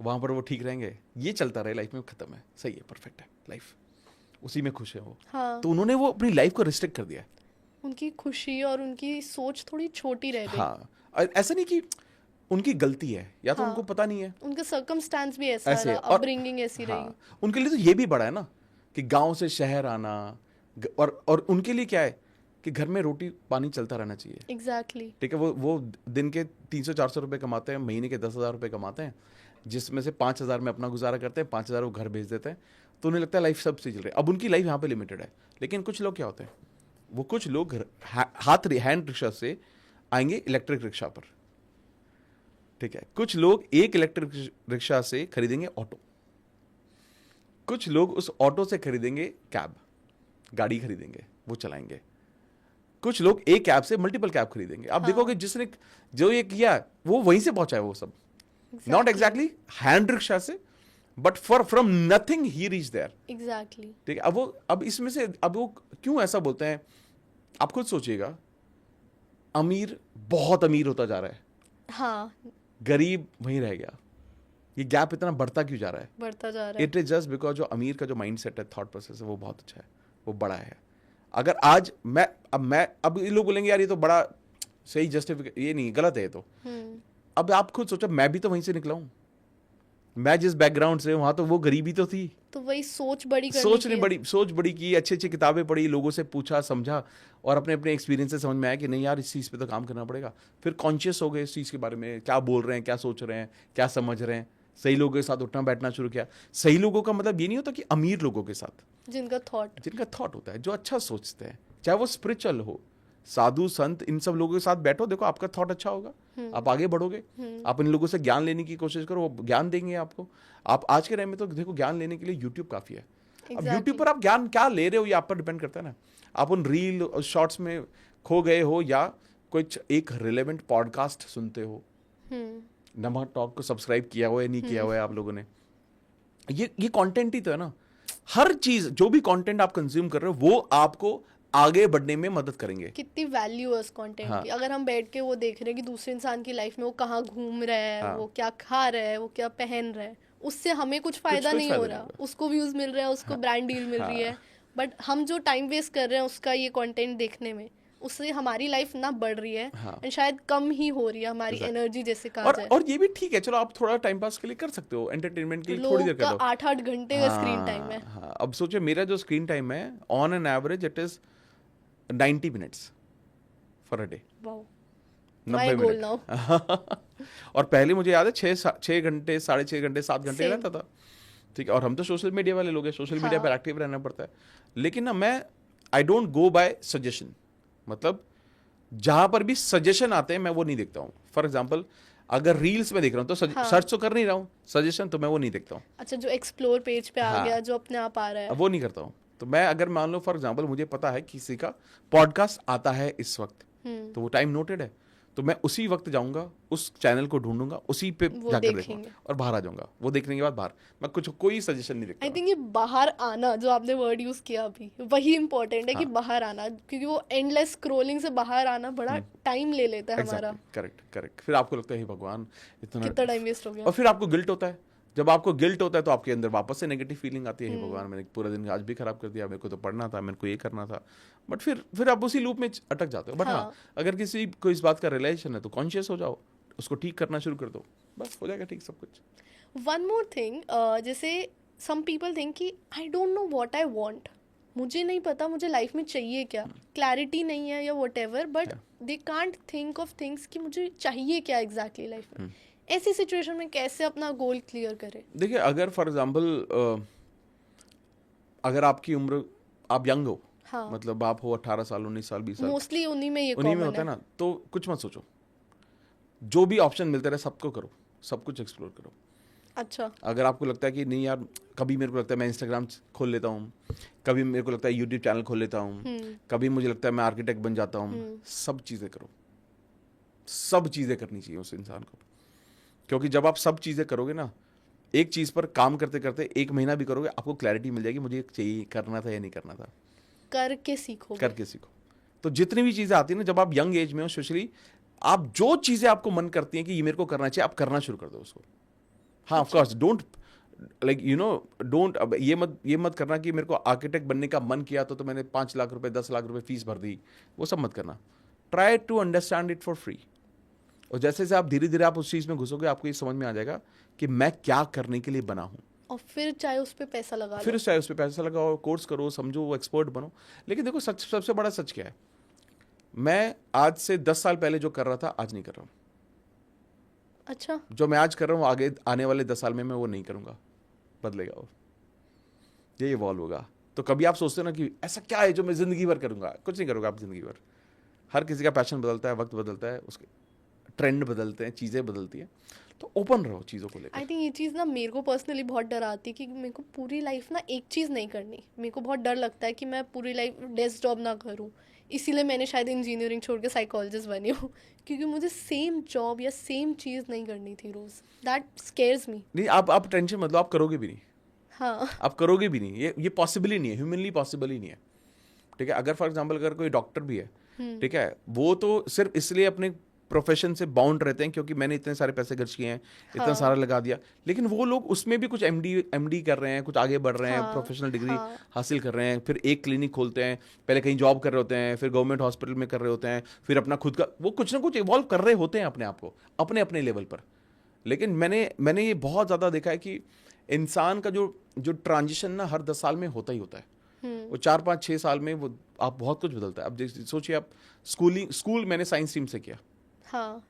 वहां पर वो ठीक रहेंगे, ये चलता रहे, लाइफ में खत्म है, सही है, परफेक्ट है लाइफ, उसी में खुश है वो। हाँ। तो उन्होंने वो अपनी लाइफ को रिस्ट्रिक्ट कर दिया है। उनकी खुशी और उनकी सोच थोड़ी छोटी रह गई। हाँ, और ऐसा नहीं कि उनकी गलती है, या तो हाँ। उनको पता नहीं है, उनका सर्कमस्टेंस भी ऐसा ऐसे रहा, है। और अपब्रिंगिंग ऐसी रही। हाँ, उनके लिए तो ये भी बड़ा है ना कि गांव से शहर आना, और उनके लिए क्या है कि घर में रोटी पानी चलता रहना चाहिए। एग्जैक्टली। ठीक है, वो दिन के 300-400 रुपए कमाते हैं, महीने के 10,000 रुपए कमाते हैं, जिसमें से 5,000 में अपना गुजारा करते हैं, 5,000 वो घर भेज देते हैं। तो उन्हें लगता है लाइफ सब सही चल रही है। अब उनकी लाइफ यहाँ पे लिमिटेड है। लेकिन कुछ लोग क्या होते हैं, वो कुछ लोग हैंड रिक्शा से आएंगे इलेक्ट्रिक रिक्शा पर, ठीक है? कुछ लोग एक इलेक्ट्रिक रिक्शा से खरीदेंगे ऑटो, कुछ लोग उस ऑटो से खरीदेंगे कैब, गाड़ी खरीदेंगे, वो चलाएंगे। कुछ लोग एक कैब से मल्टीपल कैब खरीदेंगे। आप देखोगे जिसने जो ये किया वो वहीं से पहुंचा है वो सब, नॉट एग्जैक्टली हैंड रिक्शा से, but from nothing he reach there. Exactly. ठीक है, अब इसमें से अब वो क्यों ऐसा बोलते हैं, आप खुद सोचिएगा। अमीर बहुत अमीर होता जा रहा है, हाँ, गरीब वहीं रह गया। ये गैप इतना बढ़ता क्यों जा रहा है? बढ़ता जा रहा है। इट इज जस्ट बिकॉज जो अमीर का जो माइंडसेट है, थॉट प्रोसेस है, वो बहुत अच्छा है, वो बड़ा है। अगर आज अब ये लोग बोलेंगे यार ये तो बड़ा सही जस्टिफिकेशन, ये नहीं, गलत है ये तो। अब आप खुद सोचो, मैं भी तो वहीं से निकला हूं, मैं जिस बैकग्राउंड से, वहां तो वो गरीबी तो थी। तो वही सोच बड़ी करनी सोच बड़ी की, अच्छी अच्छी किताबें पढ़ी, लोगों से पूछा समझा, और अपने अपने एक्सपीरियंस से समझ में आया कि नहीं यार इस चीज़ पे तो काम करना पड़ेगा। फिर कॉन्शियस हो गए इस चीज़ के बारे में, क्या बोल रहे हैं, क्या सोच रहे हैं, क्या समझ रहे हैं। सही लोगों के साथ उठना बैठना शुरू किया। सही लोगों का मतलब ये नहीं होता कि अमीर लोगों के साथ, जिनका थॉट होता है, जो अच्छा सोचते हैं, चाहे वो स्पिरिचुअल हो, साधु संत, इन सब लोगों के साथ बैठो, देखो आपका थॉट अच्छा होगा, आप आगे बढ़ोगे। आप इन लोगों से ज्ञान लेने की कोशिश करो, वो ज्ञान देंगे आपको। आप आज के टाइम में तो देखो ज्ञान लेने के लिए यूट्यूब काफी है। अब यूट्यूब पर आप ज्ञान क्या ले रहे हो ये आप पर डिपेंड करता है ना। आप उन रील और शॉर्ट्स में खो गए हो, या कुछ एक रिलेवेंट पॉडकास्ट सुनते हो। नमक टॉक को सब्सक्राइब किया हुआ है, नहीं किया हुआ है आप लोगों ने, ये कंटेंट ही तो है ना। हर चीज, जो भी कंटेंट आप कंज्यूम कर रहे हो, वो आपको आगे बढ़ने में मदद करेंगे। कितनी वैल्यू है उस कंटेंट की। अगर हम बैठ के वो देख रहे हैं कि दूसरे इंसान की लाइफ में वो कहाँ घूम रहा है, वो क्या खा रहा है, वो क्या पहन रहा है, उससे हमें कुछ फायदा नहीं हो रहा। उसको व्यूज मिल रहा है, उसको ब्रांड डील मिल रही है, बट हम जो टाइम वेस्ट कर रहे हैं उसका ये कंटेंट देखने में, उससे हमारी लाइफ ना बढ़ रही है, एंड शायद कम ही हो रही है हमारी एनर्जी, जैसे कहा जाए। और ये भी ठीक है, चलो आप थोड़ा टाइम पास के लिए कर सकते हो, एंटरटेनमेंट के लिए थोड़ी देर कर लो। 8-8 घंटे का स्क्रीन टाइम है। अब सोचिए मेरा जो स्क्रीन टाइम है, on an average it is 90 minutes for a day. 90 minute. और पहले मुझे याद है 6 घंटे, 6.5 घंटे, 7 घंटे रहता था। ठीक है, और हम तो सोशल मीडिया वाले लोग हैं, सोशल मीडिया पर एक्टिव रहना पड़ता है। लेकिन ना मैं I don't go by suggestion, मतलब जहां पर भी सजेशन आते हैं मैं वो नहीं देखता हूँ। फॉर एग्जाम्पल अगर रील्स में देख रहा हूँ तो सर्च तो कर नहीं रहा हूँ, सजेशन तो मैं वो नहीं देखता हूँ। अच्छा, जो एक्सप्लोर पेज पे आ गया, जो अपने आप आ रहा है, वो नहीं करता हूँ। तो मैं अगर मान लो फॉर एग्जाम्पल मुझे पता है किसी का पॉडकास्ट आता है इस वक्त, तो वो टाइम नोटेड है, तो मैं उसी वक्त जाऊंगा, उस चैनल को ढूंढूंगा, उसी पे जाकर देखूंगा और बाहर आ जाऊंगा। वो देखने के बाद बाहर मैं कोई सजेशन नहीं देखता। आई थिंक ये बाहर आना, जो आपने वर्ड यूज किया अभी, वही इंपॉर्टेंट है कि बाहर आना, क्योंकि वो एंडलेस स्क्रोलिंग से बाहर आना बड़ा टाइम ले लेता है हमारा। करेक्ट। फिर आपको लगता है भगवान इतना टाइम वेस्ट हो गया, और फिर आपको गिल्ट होता है। जब आपको गिल्ट होता है तो आपके अंदर वापस से नेगेटिव फीलिंग आती है, भगवान मैंने पूरा दिन आज भी खराब कर दिया, मेरे को तो पढ़ना था, मेरे को ये करना था। बट फिर आप उसी लूप में अटक जाते हो। बट हाँ, अगर किसी को इस बात का रियलाइजेशन है तो कॉन्शियस हो जाओ, उसको ठीक करना शुरू कर दो, बस हो जाएगा ठीक सब कुछ। वन मोर थिंग, जैसे सम पीपल थिंक कि I don't know what I want, मुझे नहीं पता मुझे लाइफ में चाहिए क्या, क्लैरिटी नहीं है या what ever, but they can't think of things कि मुझे चाहिए क्या एग्जैक्टली लाइफ में. ऐसी सिचुएशन में कैसे अपना गोल क्लियर करें? देखिए, अगर फॉर एग्जांपल अगर आपकी उम्र, आप यंग हो, हाँ, मतलब आप हो 18 साल, 19 साल, 20 साल, मोस्टली उन्हीं में ये उन्हीं में कॉमन होता है. है ना, तो कुछ मत सोचो, जो भी ऑप्शन मिलते रहे सबको करो, सब कुछ एक्सप्लोर करो. अच्छा. अगर आपको लगता है कि नहीं यार, कभी मेरे को लगता है मैं इंस्टाग्राम खोल लेता हूँ, कभी मेरे को लगता है यूट्यूब चैनल खोल लेता हूँ, कभी मुझे लगता है मैं आर्किटेक्ट बन जाता हूँ, सब चीज़ें करो, सब चीज़ें करनी चाहिए उस इंसान को. क्योंकि जब आप सब चीज़ें करोगे ना, एक चीज़ पर काम करते करते 1 महीना भी करोगे, आपको क्लैरिटी मिल जाएगी मुझे चाहिए, करना था या नहीं करना था. करके सीखो, करके सीखो. तो जितनी भी चीज़ें आती हैं ना, जब आप यंग एज में हो स्पेशली, आप जो चीज़ें आपको मन करती हैं कि ये मेरे को करना चाहिए, आप करना शुरू कर दो उसको. हाँ, of course, don't like don't, अब ये मत करना कि मेरे को आर्किटेक्ट बनने का मन किया तो मैंने 5 लाख रुपए 10 लाख रुपए फीस भर दी, वो सब मत करना. Try to understand it for free. और जैसे जैसे आप धीरे धीरे आप उस चीज़ में घुसोगे, आपको ये समझ में आ जाएगा कि मैं क्या करने के लिए बना हूँ. और फिर चाहे उस पर पैसा लगा फिर चाहे उस पर पैसा लगाओ, कोर्स करो, समझो, एक्सपर्ट बनो. लेकिन देखो, सच, सबसे बड़ा सच क्या है, मैं आज से 10 साल पहले जो कर रहा था आज नहीं कर रहा हूँ. अच्छा. जो मैं आज कर रहा हूँ आगे आने वाले 10 साल में मैं वो नहीं करूँगा, बदलेगा वो, ये इवॉल्व होगा. तो कभी आप सोचते हो ना कि ऐसा क्या है जो मैं ज़िंदगी भर करूँगा, कुछ नहीं करोगे आप ज़िंदगी भर. हर किसी का पैशन बदलता है, वक्त बदलता है, उसके ट्रेंड बदलते हैं, चीज़ें बदलती हैं. तो ओपन रहो चीज़ों को लेकर. आई थिंक ये चीज़ ना मेरे को पर्सनली बहुत डराती है कि मेरे को पूरी लाइफ ना एक चीज़ नहीं करनी. मेरे को बहुत डर लगता है कि मैं पूरी लाइफ डेस्क जॉब ना करूँ. इसीलिए मैंने शायद इंजीनियरिंग छोड़ के साइकोलॉजिस्ट बनी हूँ, क्योंकि मुझे सेम जॉब या सेम चीज़ नहीं करनी थी रोज़. दैट स्केयर्स मी. नहीं, आप टेंशन मत लो, आप करोगे भी नहीं. हाँ. आप करोगे भी नहीं, ये पॉसिबल ही नहीं है, ह्यूमनली पॉसिबल ही नहीं है. ठीक है, अगर फॉर एग्जांपल अगर कोई डॉक्टर भी है, ठीक है, वो तो सिर्फ इसलिए अपने प्रोफेशन से बाउंड रहते हैं क्योंकि मैंने इतने सारे पैसे खर्च किए हैं, इतना सारा लगा दिया. लेकिन वो लोग उसमें भी कुछ एमडी कर रहे हैं, कुछ आगे बढ़ रहे हैं, प्रोफेशनल डिग्री हासिल कर रहे हैं, फिर एक क्लिनिक खोलते हैं, पहले कहीं जॉब कर रहे होते हैं, फिर गवर्नमेंट हॉस्पिटल में कर रहे होते हैं, फिर अपना खुद का वो कुछ ना कुछ इवॉल्व कर रहे होते हैं अपने आप को, अपने अपने लेवल पर. लेकिन मैंने ये बहुत ज़्यादा देखा है कि इंसान का जो ट्रांजिशन ना हर 10 साल में होता ही होता है. वो 4-5-6 साल में वो आप बहुत कुछ बदलता है. अब सोचिए, आप स्कूल मैंने साइंस स्ट्रीम से किया, हाँ.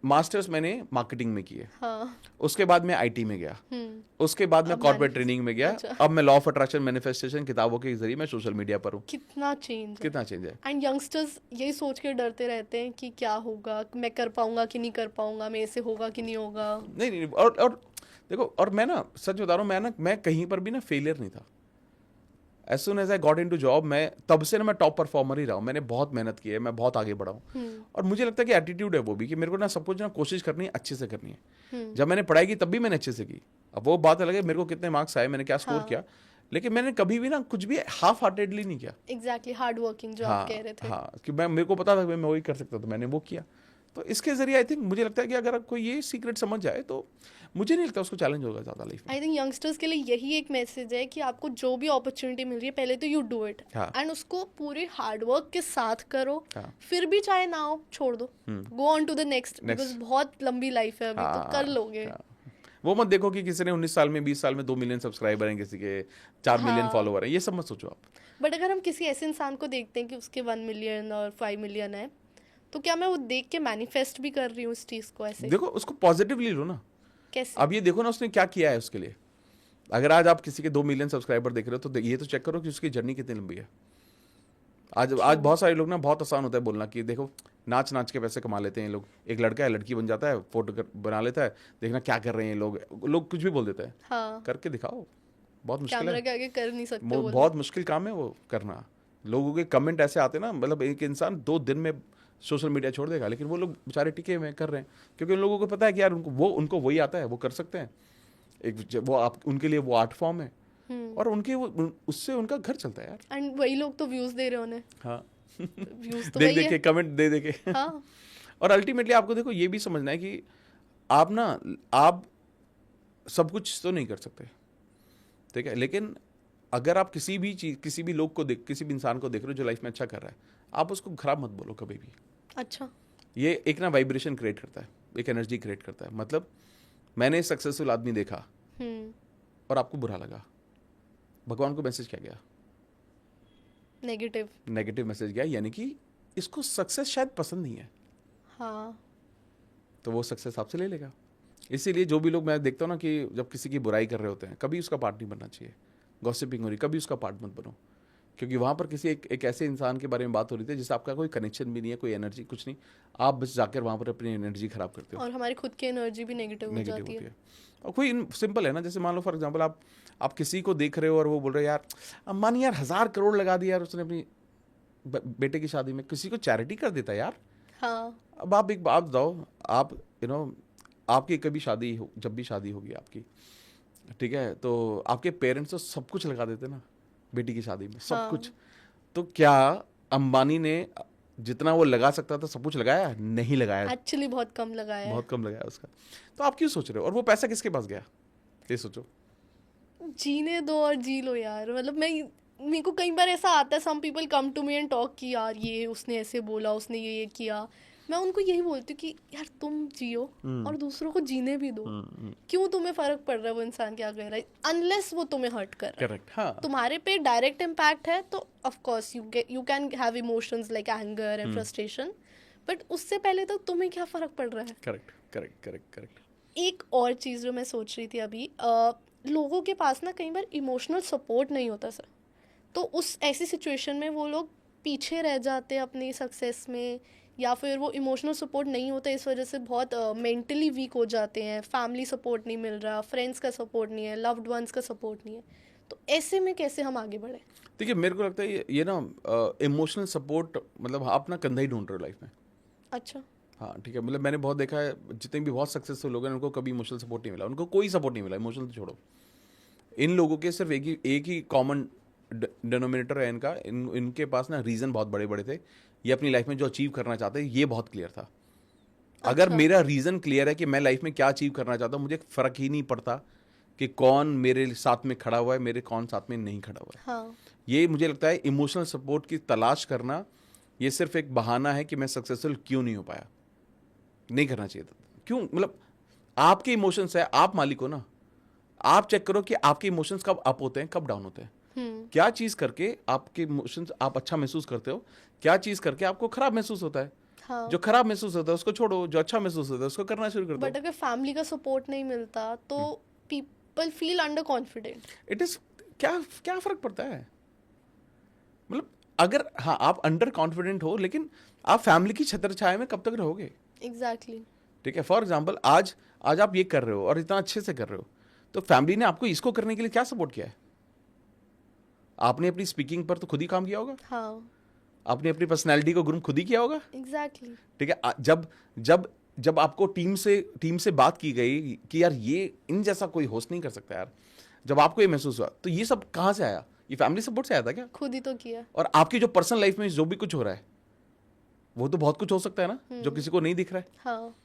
मास्टर्स मैंने मार्केटिंग में किए, हाँ. उसके बाद मैं आईटी में गया, उसके बाद मैं कॉर्पोरेट ट्रेनिंग में गया. अच्छा. अब मैं लॉ ऑफ अट्रैक्शन मैनिफेस्टेशन किताबों के जरिए मैं सोशल मीडिया पर हूँ. कितना चेंज है. एंड यंगस्टर्स यही सोच के डरते रहते हैं कि क्या होगा, मैं कर पाऊंगा कि नहीं कर पाऊंगा, मेरे से होगा कि नहीं होगा. नहीं, और देखो, और मैं ना सच बता रहा हूँ, मैं कहीं पर भी ना फेलियर नहीं था. As soon as I got into job, मैं तब से ना मैं टॉप परफॉर्मर ही रहा हूँ. मैंने बहुत मेहनत की है, मैं बहुत आगे बढ़ा हूँ. और मुझे लगता है कि एटीट्यूड है वो भी, कि मेरे को ना सब कुछ ना कोशिश करनी है, अच्छे से करनी है. जब मैंने पढ़ाई की तब भी मैंने अच्छे से की. अब वो बात अलग है मेरे को कितने मार्क्स आए, मैंने क्या स्कोर किया, लेकिन मैंने कभी भी ना कुछ भी हाफ हार्टेडली नहीं किया. एग्जैक्टली, हार्ड वर्किंग जो आप कह रहे थे. हाँ, कि मेरे को पता था कि मैं वही कर सकता था, मैंने वो किया. तो इसके जरिए आई थिंक मुझे लगता है कि अगर कोई ये सीक्रेट समझ जाए तो मुझे नहीं लगता उसको चैलेंज होगा ज़्यादा लाइफ में. आई थिंक यंगस्टर्स के लिए यही एक मैसेज है कि आपको जो भी अपॉर्चुनिटी मिल रही है पहले तो यू डू इट, एंड उसको पूरे हार्डवर्क के साथ करो. फिर भी चाहे ना हो, छोड़ दो, go on to the next, because बहुत लंबी लाइफ है अभी, तो कर लोगे. वो मत देखो कि किसी ने 19 साल में 20 साल में 2 मिलियन सब्सक्राइबर हैं, किसी के 4 मिलियन फॉलोवर हैं, ये सब मत सोचो आप. बट अगर हम किसी ऐसे इंसान को देखते हैं कि उसके 1 मिलियन और 5 मिलियन है, तो क्या मैं वो देख के मैनिफेस्ट भी कर रही हूँ इस चीज़ को? ऐसे देखो, उसको पॉजिटिवली लो ना. कैसे? अब ये देखो ना उसने क्या किया है उसके लिए. अगर आज आप किसी के 2 मिलियन सब्सक्राइबर देख रहे हो तो ये तो चेक करो कि उसकी जर्नी कितनी लंबी है. आज बहुत सारे लोग ना, बहुत आसान होता है बोलना कि देखो नाच के पैसे कमा लेते हैं लोग. एक लड़का है, लड़की बन जाता है, फोटो बना लेता है, देखना क्या कर रहे हैं लोग कुछ भी बोल देते हैं. हाँ. करके दिखाओ, बहुत मुश्किल है. कैमरा के आगे कर नहीं सकते, बहुत मुश्किल काम है वो करना. लोगों के कमेंट ऐसे आते ना, मतलब एक इंसान 2 दिन में सोशल मीडिया छोड़ देगा, लेकिन वो लोग बेचारे टिके हुए कर रहे हैं क्योंकि उन लोगों को पता है कि यार उनको वही आता है, वो कर सकते हैं. उनके लिए वो आर्ट फॉर्म है, और उससे उनका घर चलता है यार. एंड वही लोग तो व्यूज दे रहे हैं उन्हें. हाँ. व्यूज तो देख के, कमेंट दे के. हाँ. और अल्टीमेटली आपको देखो ये भी समझना है कि आप सब कुछ तो नहीं कर सकते, ठीक है, लेकिन अगर आप किसी भी लोग को किसी भी इंसान को देख रहे हो जो लाइफ में अच्छा कर रहा है, आप उसको खराब मत बोलो कभी भी. अच्छा. ये एक ना वाइब्रेशन क्रिएट करता है, एक एनर्जी क्रिएट करता है. मतलब मैंने सक्सेसफुल आदमी देखा हम्म, और आपको बुरा लगा, भगवान को मैसेज क्या गया? नेगेटिव। नेगेटिव मैसेज गया, यानी कि इसको सक्सेस शायद पसंद नहीं है, हाँ, तो वो सक्सेस आपसे ले लेगा। इसीलिए जो भी लोग मैं देखता हूँ ना कि जब किसी की बुराई कर रहे होते हैं, कभी उसका पार्ट नहीं बनना चाहिए। गॉसिपिंग हो रही, कभी उसका पार्ट मत बनो, क्योंकि वहाँ पर किसी एक ऐसे इंसान के बारे में बात हो रही थी जिससे आपका कोई कनेक्शन भी नहीं है, कोई एनर्जी कुछ नहीं, आप बस जाकर वहाँ पर अपनी एनर्जी खराब करते हो, और हमारी खुद की एनर्जी भी नेगेटिव हो नेगेटिव जाती होती है। है। और कोई सिंपल है ना, जैसे मान लो फॉर एग्जाम्पल आप किसी को देख रहे हो और वो बोल रहे हो यार अंबानी यार 1000 करोड़ लगा दिया यार उसने अपनी बेटे की शादी में, किसी को चैरिटी कर देता है यार। हाँ, अब आप एक बात बताओ, आप आपकी कभी शादी हो, जब भी शादी होगी आपकी, ठीक है, तो आपके पेरेंट्स तो सब कुछ लगा देते ना बेटी की शादी में, सब हाँ। कुछ। तो क्या अंबानी ने जितना वो लगा सकता था सब कुछ लगाया? नहीं लगाया, एक्चुअली बहुत कम लगाया है। बहुत कम लगाया उसका। तो आप क्यों सोच रहे हो? और वो पैसा किसके पास गया, ये सोचो। जीने दो और जी लो यार। मतलब मेरे को कई बार ऐसा आता है, some people come to me and talk कि यार ये उसने ऐसे बोला, उसने ये किया। मैं उनको यही बोलती हूँ कि यार तुम जियो और दूसरों को जीने भी दो। क्यों तुम्हें फर्क पड़ रहा है वो इंसान क्या कह रहा है, अनलेस वो तुम्हें हर्ट कर रहा है। करेक्ट, हाँ, तुम्हारे पे डायरेक्ट इम्पैक्ट है तो of course you can have emotions like anger and frustration, but उससे पहले तो तुम्हें क्या फर्क पड़ रहा है। Correct correct correct correct. एक और चीज़ जो मैं सोच रही थी अभी, लोगों के पास ना कई बार इमोशनल सपोर्ट नहीं होता सर, तो उस ऐसी सिचुएशन में वो लोग पीछे रह जाते हैं अपनी सक्सेस में, या फिर वो इमोशनल सपोर्ट नहीं होता, इस वजह से बहुत मेंटली वीक हो जाते हैं। फैमिली सपोर्ट नहीं मिल रहा, फ्रेंड्स का सपोर्ट नहीं है, लव्ड वंस का सपोर्ट नहीं है, तो ऐसे में कैसे हम आगे बढ़े? देखिए मेरे को लगता है ये ना इमोशनल सपोर्ट मतलब आप ना कंधा ही ढूंढ रहे हो लाइफ में। अच्छा। हाँ ठीक है, मतलब मैंने बहुत देखा है, जितने भी बहुत सक्सेसफुल लोग हैं उनको कभी इमोशनल सपोर्ट नहीं मिला, उनको कोई सपोर्ट नहीं मिला, इमोशनल तो छोड़ो। इन लोगों के सिर्फ एक ही कॉमन डिनोमिनेटर है इनका, इनके पास ना रीज़न बहुत बड़े बड़े थे, ये अपनी लाइफ में जो अचीव करना चाहते हैं ये बहुत क्लियर था। अगर मेरा रीज़न क्लियर है कि मैं लाइफ में क्या अचीव करना चाहता हूँ, मुझे फ़र्क ही नहीं पड़ता कि कौन मेरे साथ में खड़ा हुआ है, मेरे कौन साथ में नहीं खड़ा हुआ है। हाँ, ये मुझे लगता है इमोशनल सपोर्ट की तलाश करना ये सिर्फ एक बहाना है कि मैं सक्सेसफुल क्यों नहीं हो पाया, नहीं करना चाहिए था। क्यों, मतलब आपके इमोशंस है, आप मालिक हो ना। आप चेक करो कि आपके इमोशंस कब अप होते हैं, कब डाउन होते हैं। क्या चीज करके आपके इमोशंस आप अच्छा महसूस करते हो, क्या चीज करके आपको खराब महसूस होता है। हाँ। जो खराब महसूस होता है उसको छोड़ो, जो अच्छा महसूस होता है उसको करना शुरू कर दो। बट अगर फैमिली का सपोर्ट नहीं मिलता तो people feel under confident. It is क्या क्या फर्क पड़ता है, मतलब अगर हाँ आप अंडर कॉन्फिडेंट हो, लेकिन आप फैमिली की छत्र छाया में कब तक रहोगे? एग्जैक्टली। ठीक है, फॉर एग्जाम्पल आज आप ये कर रहे हो और इतना अच्छे से कर रहे हो, तो फैमिली ने आपको इसको करने के लिए क्या सपोर्ट किया है? आपने अपनी स्पीकिंग पर तो खुद ही काम किया होगा, हाँ, आपने अपनी पर्सनैलिटी को ग्रूम खुद ही किया होगा। एग्जैक्टली। ठीक है, जब आपको टीम से बात की गई कि यार ये इन जैसा कोई होस्ट नहीं कर सकता यार, जब आपको ये महसूस हुआ, तो ये सब कहाँ से आया? ये फैमिली सपोर्ट से आया था क्या? खुद ही तो किया। और आपकी जो पर्सनल लाइफ में जो भी कुछ हो रहा है वो तो बहुत कुछ हो सकता है ना, जो किसी को नहीं दिख रहा है। हाँ,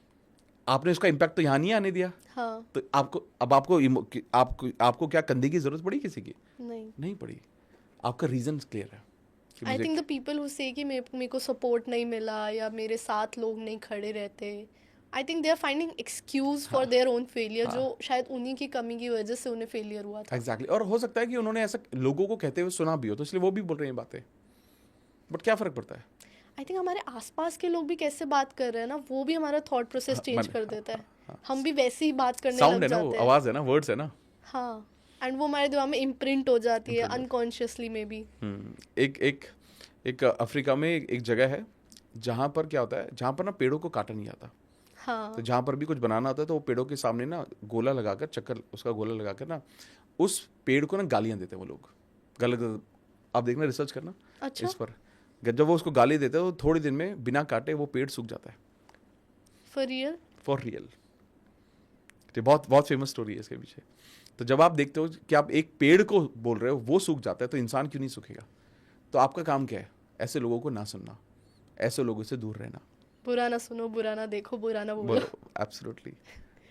आपने उसका इम्पैक्ट तो यहाँ नहीं आने दिया, हाँ, तो आपको क्या कंधे की जरूरत पड़ी किसी की? नहीं पड़ी। आपका रीजन क्लियर है। I think the people who से कि मेरे को सपोर्ट नहीं मिला या मेरे साथ लोग नहीं खड़े रहते, I think they are finding excuse for their own failure, जो शायद उन्हीं की कमी की वजह से उन्हें फेलियर हुआ था। एग्जैक्टली। और हो सकता है कि उन्होंने ऐसा लोगों को कहते हुए सुना भी हो, तो इसलिए वो भी बोल रहे हैं बातें, बट क्या फर्क पड़ता है? आई थिंक हमारे आसपास के लोग भी कैसे बात कर रहे हैं ना, वो भी हमारा थॉट प्रोसेस चेंज कर देता है। हम भी वैसे ही बात करने साउंड लग है ना, जाते वो हैं। आवाज है ना, वर्ड्स है ना। हाँ, एंड वो हमारे दिमाग में इम्प्रिंट हो जाती है अनकॉन्शियसली में भी। एक अफ्रीका में एक जगह है जहाँ पर क्या होता है, जहाँ पर ना पेड़ों को काटा नहीं जाता। हाँ, तो जहाँ पर भी कुछ बनाना होता है तो वो पेड़ों के सामने ना गोला लगाकर, चक्कर उसका गोला लगाकर ना उस पेड़ को ना गालियाँ देते हैं वो लोग, गलत। आप देखना, रिसर्च करना अच्छा, इस पर। जब वो उसको गाली देते हैं तो थोड़ी दिन में बिना काटे वो पेड़ सूख जाता है। For real? For real. तो बहुत बहुत फेमस स्टोरी है इसके पीछे। तो जब आप देखते हो कि आप एक पेड़ को बोल रहे हो वो सूख जाता है, तो इंसान क्यों नहीं सूखेगा? तो आपका काम क्या है? ऐसे लोगों को ना सुनना, ऐसे लोगों से दूर रहना। बुरा ना सुनो, बुरा ना देखो, बुरा ना बोलो। बोलो, एब्सोल्युटली।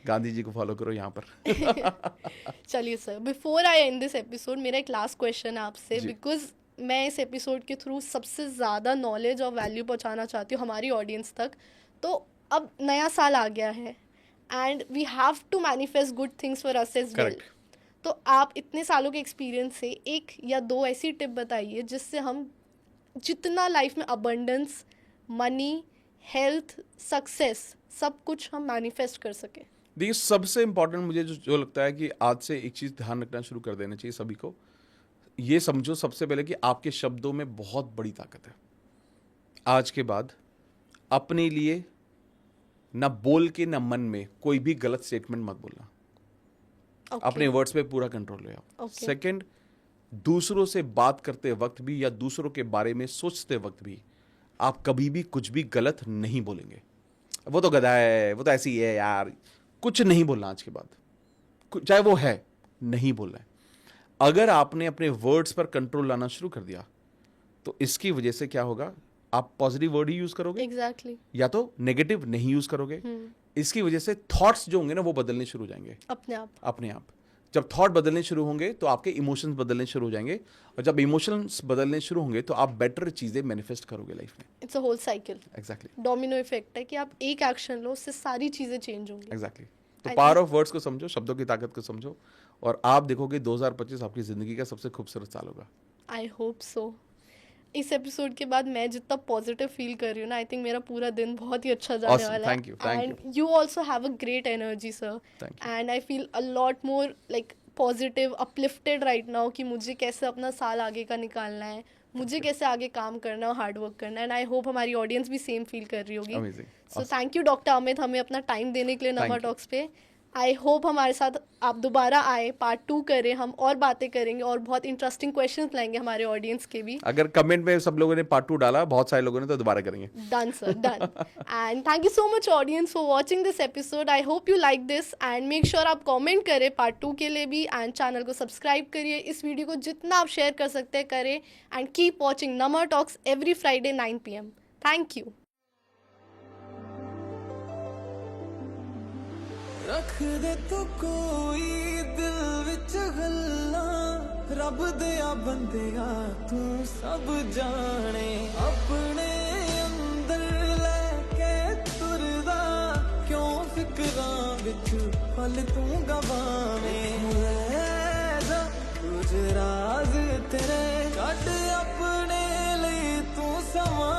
गांधी जी को फॉलो करो यहाँ पर। चलिए sir, before I and this episode, मेरा एक लास्ट क्वेश्चन है आपसे, बिकॉज मैं इस एपिसोड के थ्रू सबसे ज़्यादा नॉलेज और वैल्यू पहुंचाना चाहती हूँ हमारी ऑडियंस तक। तो अब नया साल आ गया है and we have to manifest good things for us as well. तो आप इतने सालों के एक्सपीरियंस से एक या दो ऐसी टिप बताइए जिससे हम जितना लाइफ में अबंडेंस, मनी, हेल्थ, सक्सेस सब कुछ हम मैनिफेस्ट कर सके. देखिए, सबसे इम्पोर्टेंट मुझे जो लगता है कि आज से एक चीज़ ध्यान रखना शुरू कर देना चाहिए सभी को. ये समझो सबसे पहले कि आपके शब्दों में बहुत बड़ी ताकत है. आज के बाद अपने लिए ना बोल के ना मन में कोई भी गलत स्टेटमेंट मत बोलना. अपने वर्ड्स पे पूरा कंट्रोल ले आओ. सेकंड, दूसरों से बात करते वक्त भी या दूसरों के बारे में सोचते वक्त भी आप कभी भी कुछ भी गलत नहीं बोलेंगे. वो तो गधा है, वो तो ऐसी है यार, कुछ नहीं बोलना आज के बाद. चाहे वो है, नहीं बोलना है. अगर आपने अपने वर्ड्स पर कंट्रोल लाना शुरू कर दिया तो इसकी वजह से क्या होगा, आप पॉजिटिव वर्ड ही यूज करोगे. एग्जैक्टली. या तो नेगेटिव नहीं यूज करोगे. इसकी वजह से थॉट्स जो होंगे ना वो बदलने शुरू हो जाएंगे अपने आप. जब थॉट बदलने शुरू होंगे तो आपके इमोशंस बदलने शुरू हो जाएंगे, और जब इमोशंस बदलने शुरू होंगे तो आप बेटर चीजें मैनिफेस्ट करोगे लाइफ में. It's a whole cycle. Exactly. Domino effect है कि आप एक एक्शन लो, उससे सारी चीजें चेंज होंगी. एग्जैक्टली. तो पावर ऑफ वर्ड्स को समझो, शब्दों की ताकत को समझो, और आप देखोगे 2025 आपकी जिंदगी का सबसे खूबसूरत साल होगा. I hope so. इस एपिसोड के बाद मैं जितना पॉजिटिव फील कर रही हूँ ना, आई थिंक मेरा पूरा दिन बहुत ही अच्छा जाने वाला है. And you also have a great energy sir, and I feel a lot more like positive, uplifted right now कि मुझे कैसे अपना साल आगे का निकालना है, मुझे कैसे आगे काम करना है, हार्ड वर्क करना है. एंड आई होप हमारी ऑडियंस भी सेम फील कर रही होगी. So thank you doctor Amit हमें अपना टाइम देने के लिए नमा टॉक्स पे. आई होप हमारे साथ आप दोबारा आए, पार्ट 2 करें, हम और बातें करेंगे और बहुत इंटरेस्टिंग क्वेश्चंस लाएंगे हमारे ऑडियंस के भी. अगर कमेंट में सब लोगों ने पार्ट 2 डाला, बहुत सारे लोगों ने, तो दोबारा करेंगे. Done sir, done. And thank you so much audience for watching this episode. I hope you like this and make sure आप कॉमेंट करें पार्ट 2 के लिए भी, एंड चैनल को सब्सक्राइब करिए. इस वीडियो को जितना आप शेयर कर सकते हैं करें, एंड कीप वॉचिंग नमा talks every Friday 9 PM. Thank you. रख दे तू कोई दिल विच गल्लां, रब दिया बंदिया तू सब जाने. अपने अंदर लेके तुरदा, क्यों फिक्रां विच पल तू गवावें. कुछ राज तेरे कट अपने लिए तू समा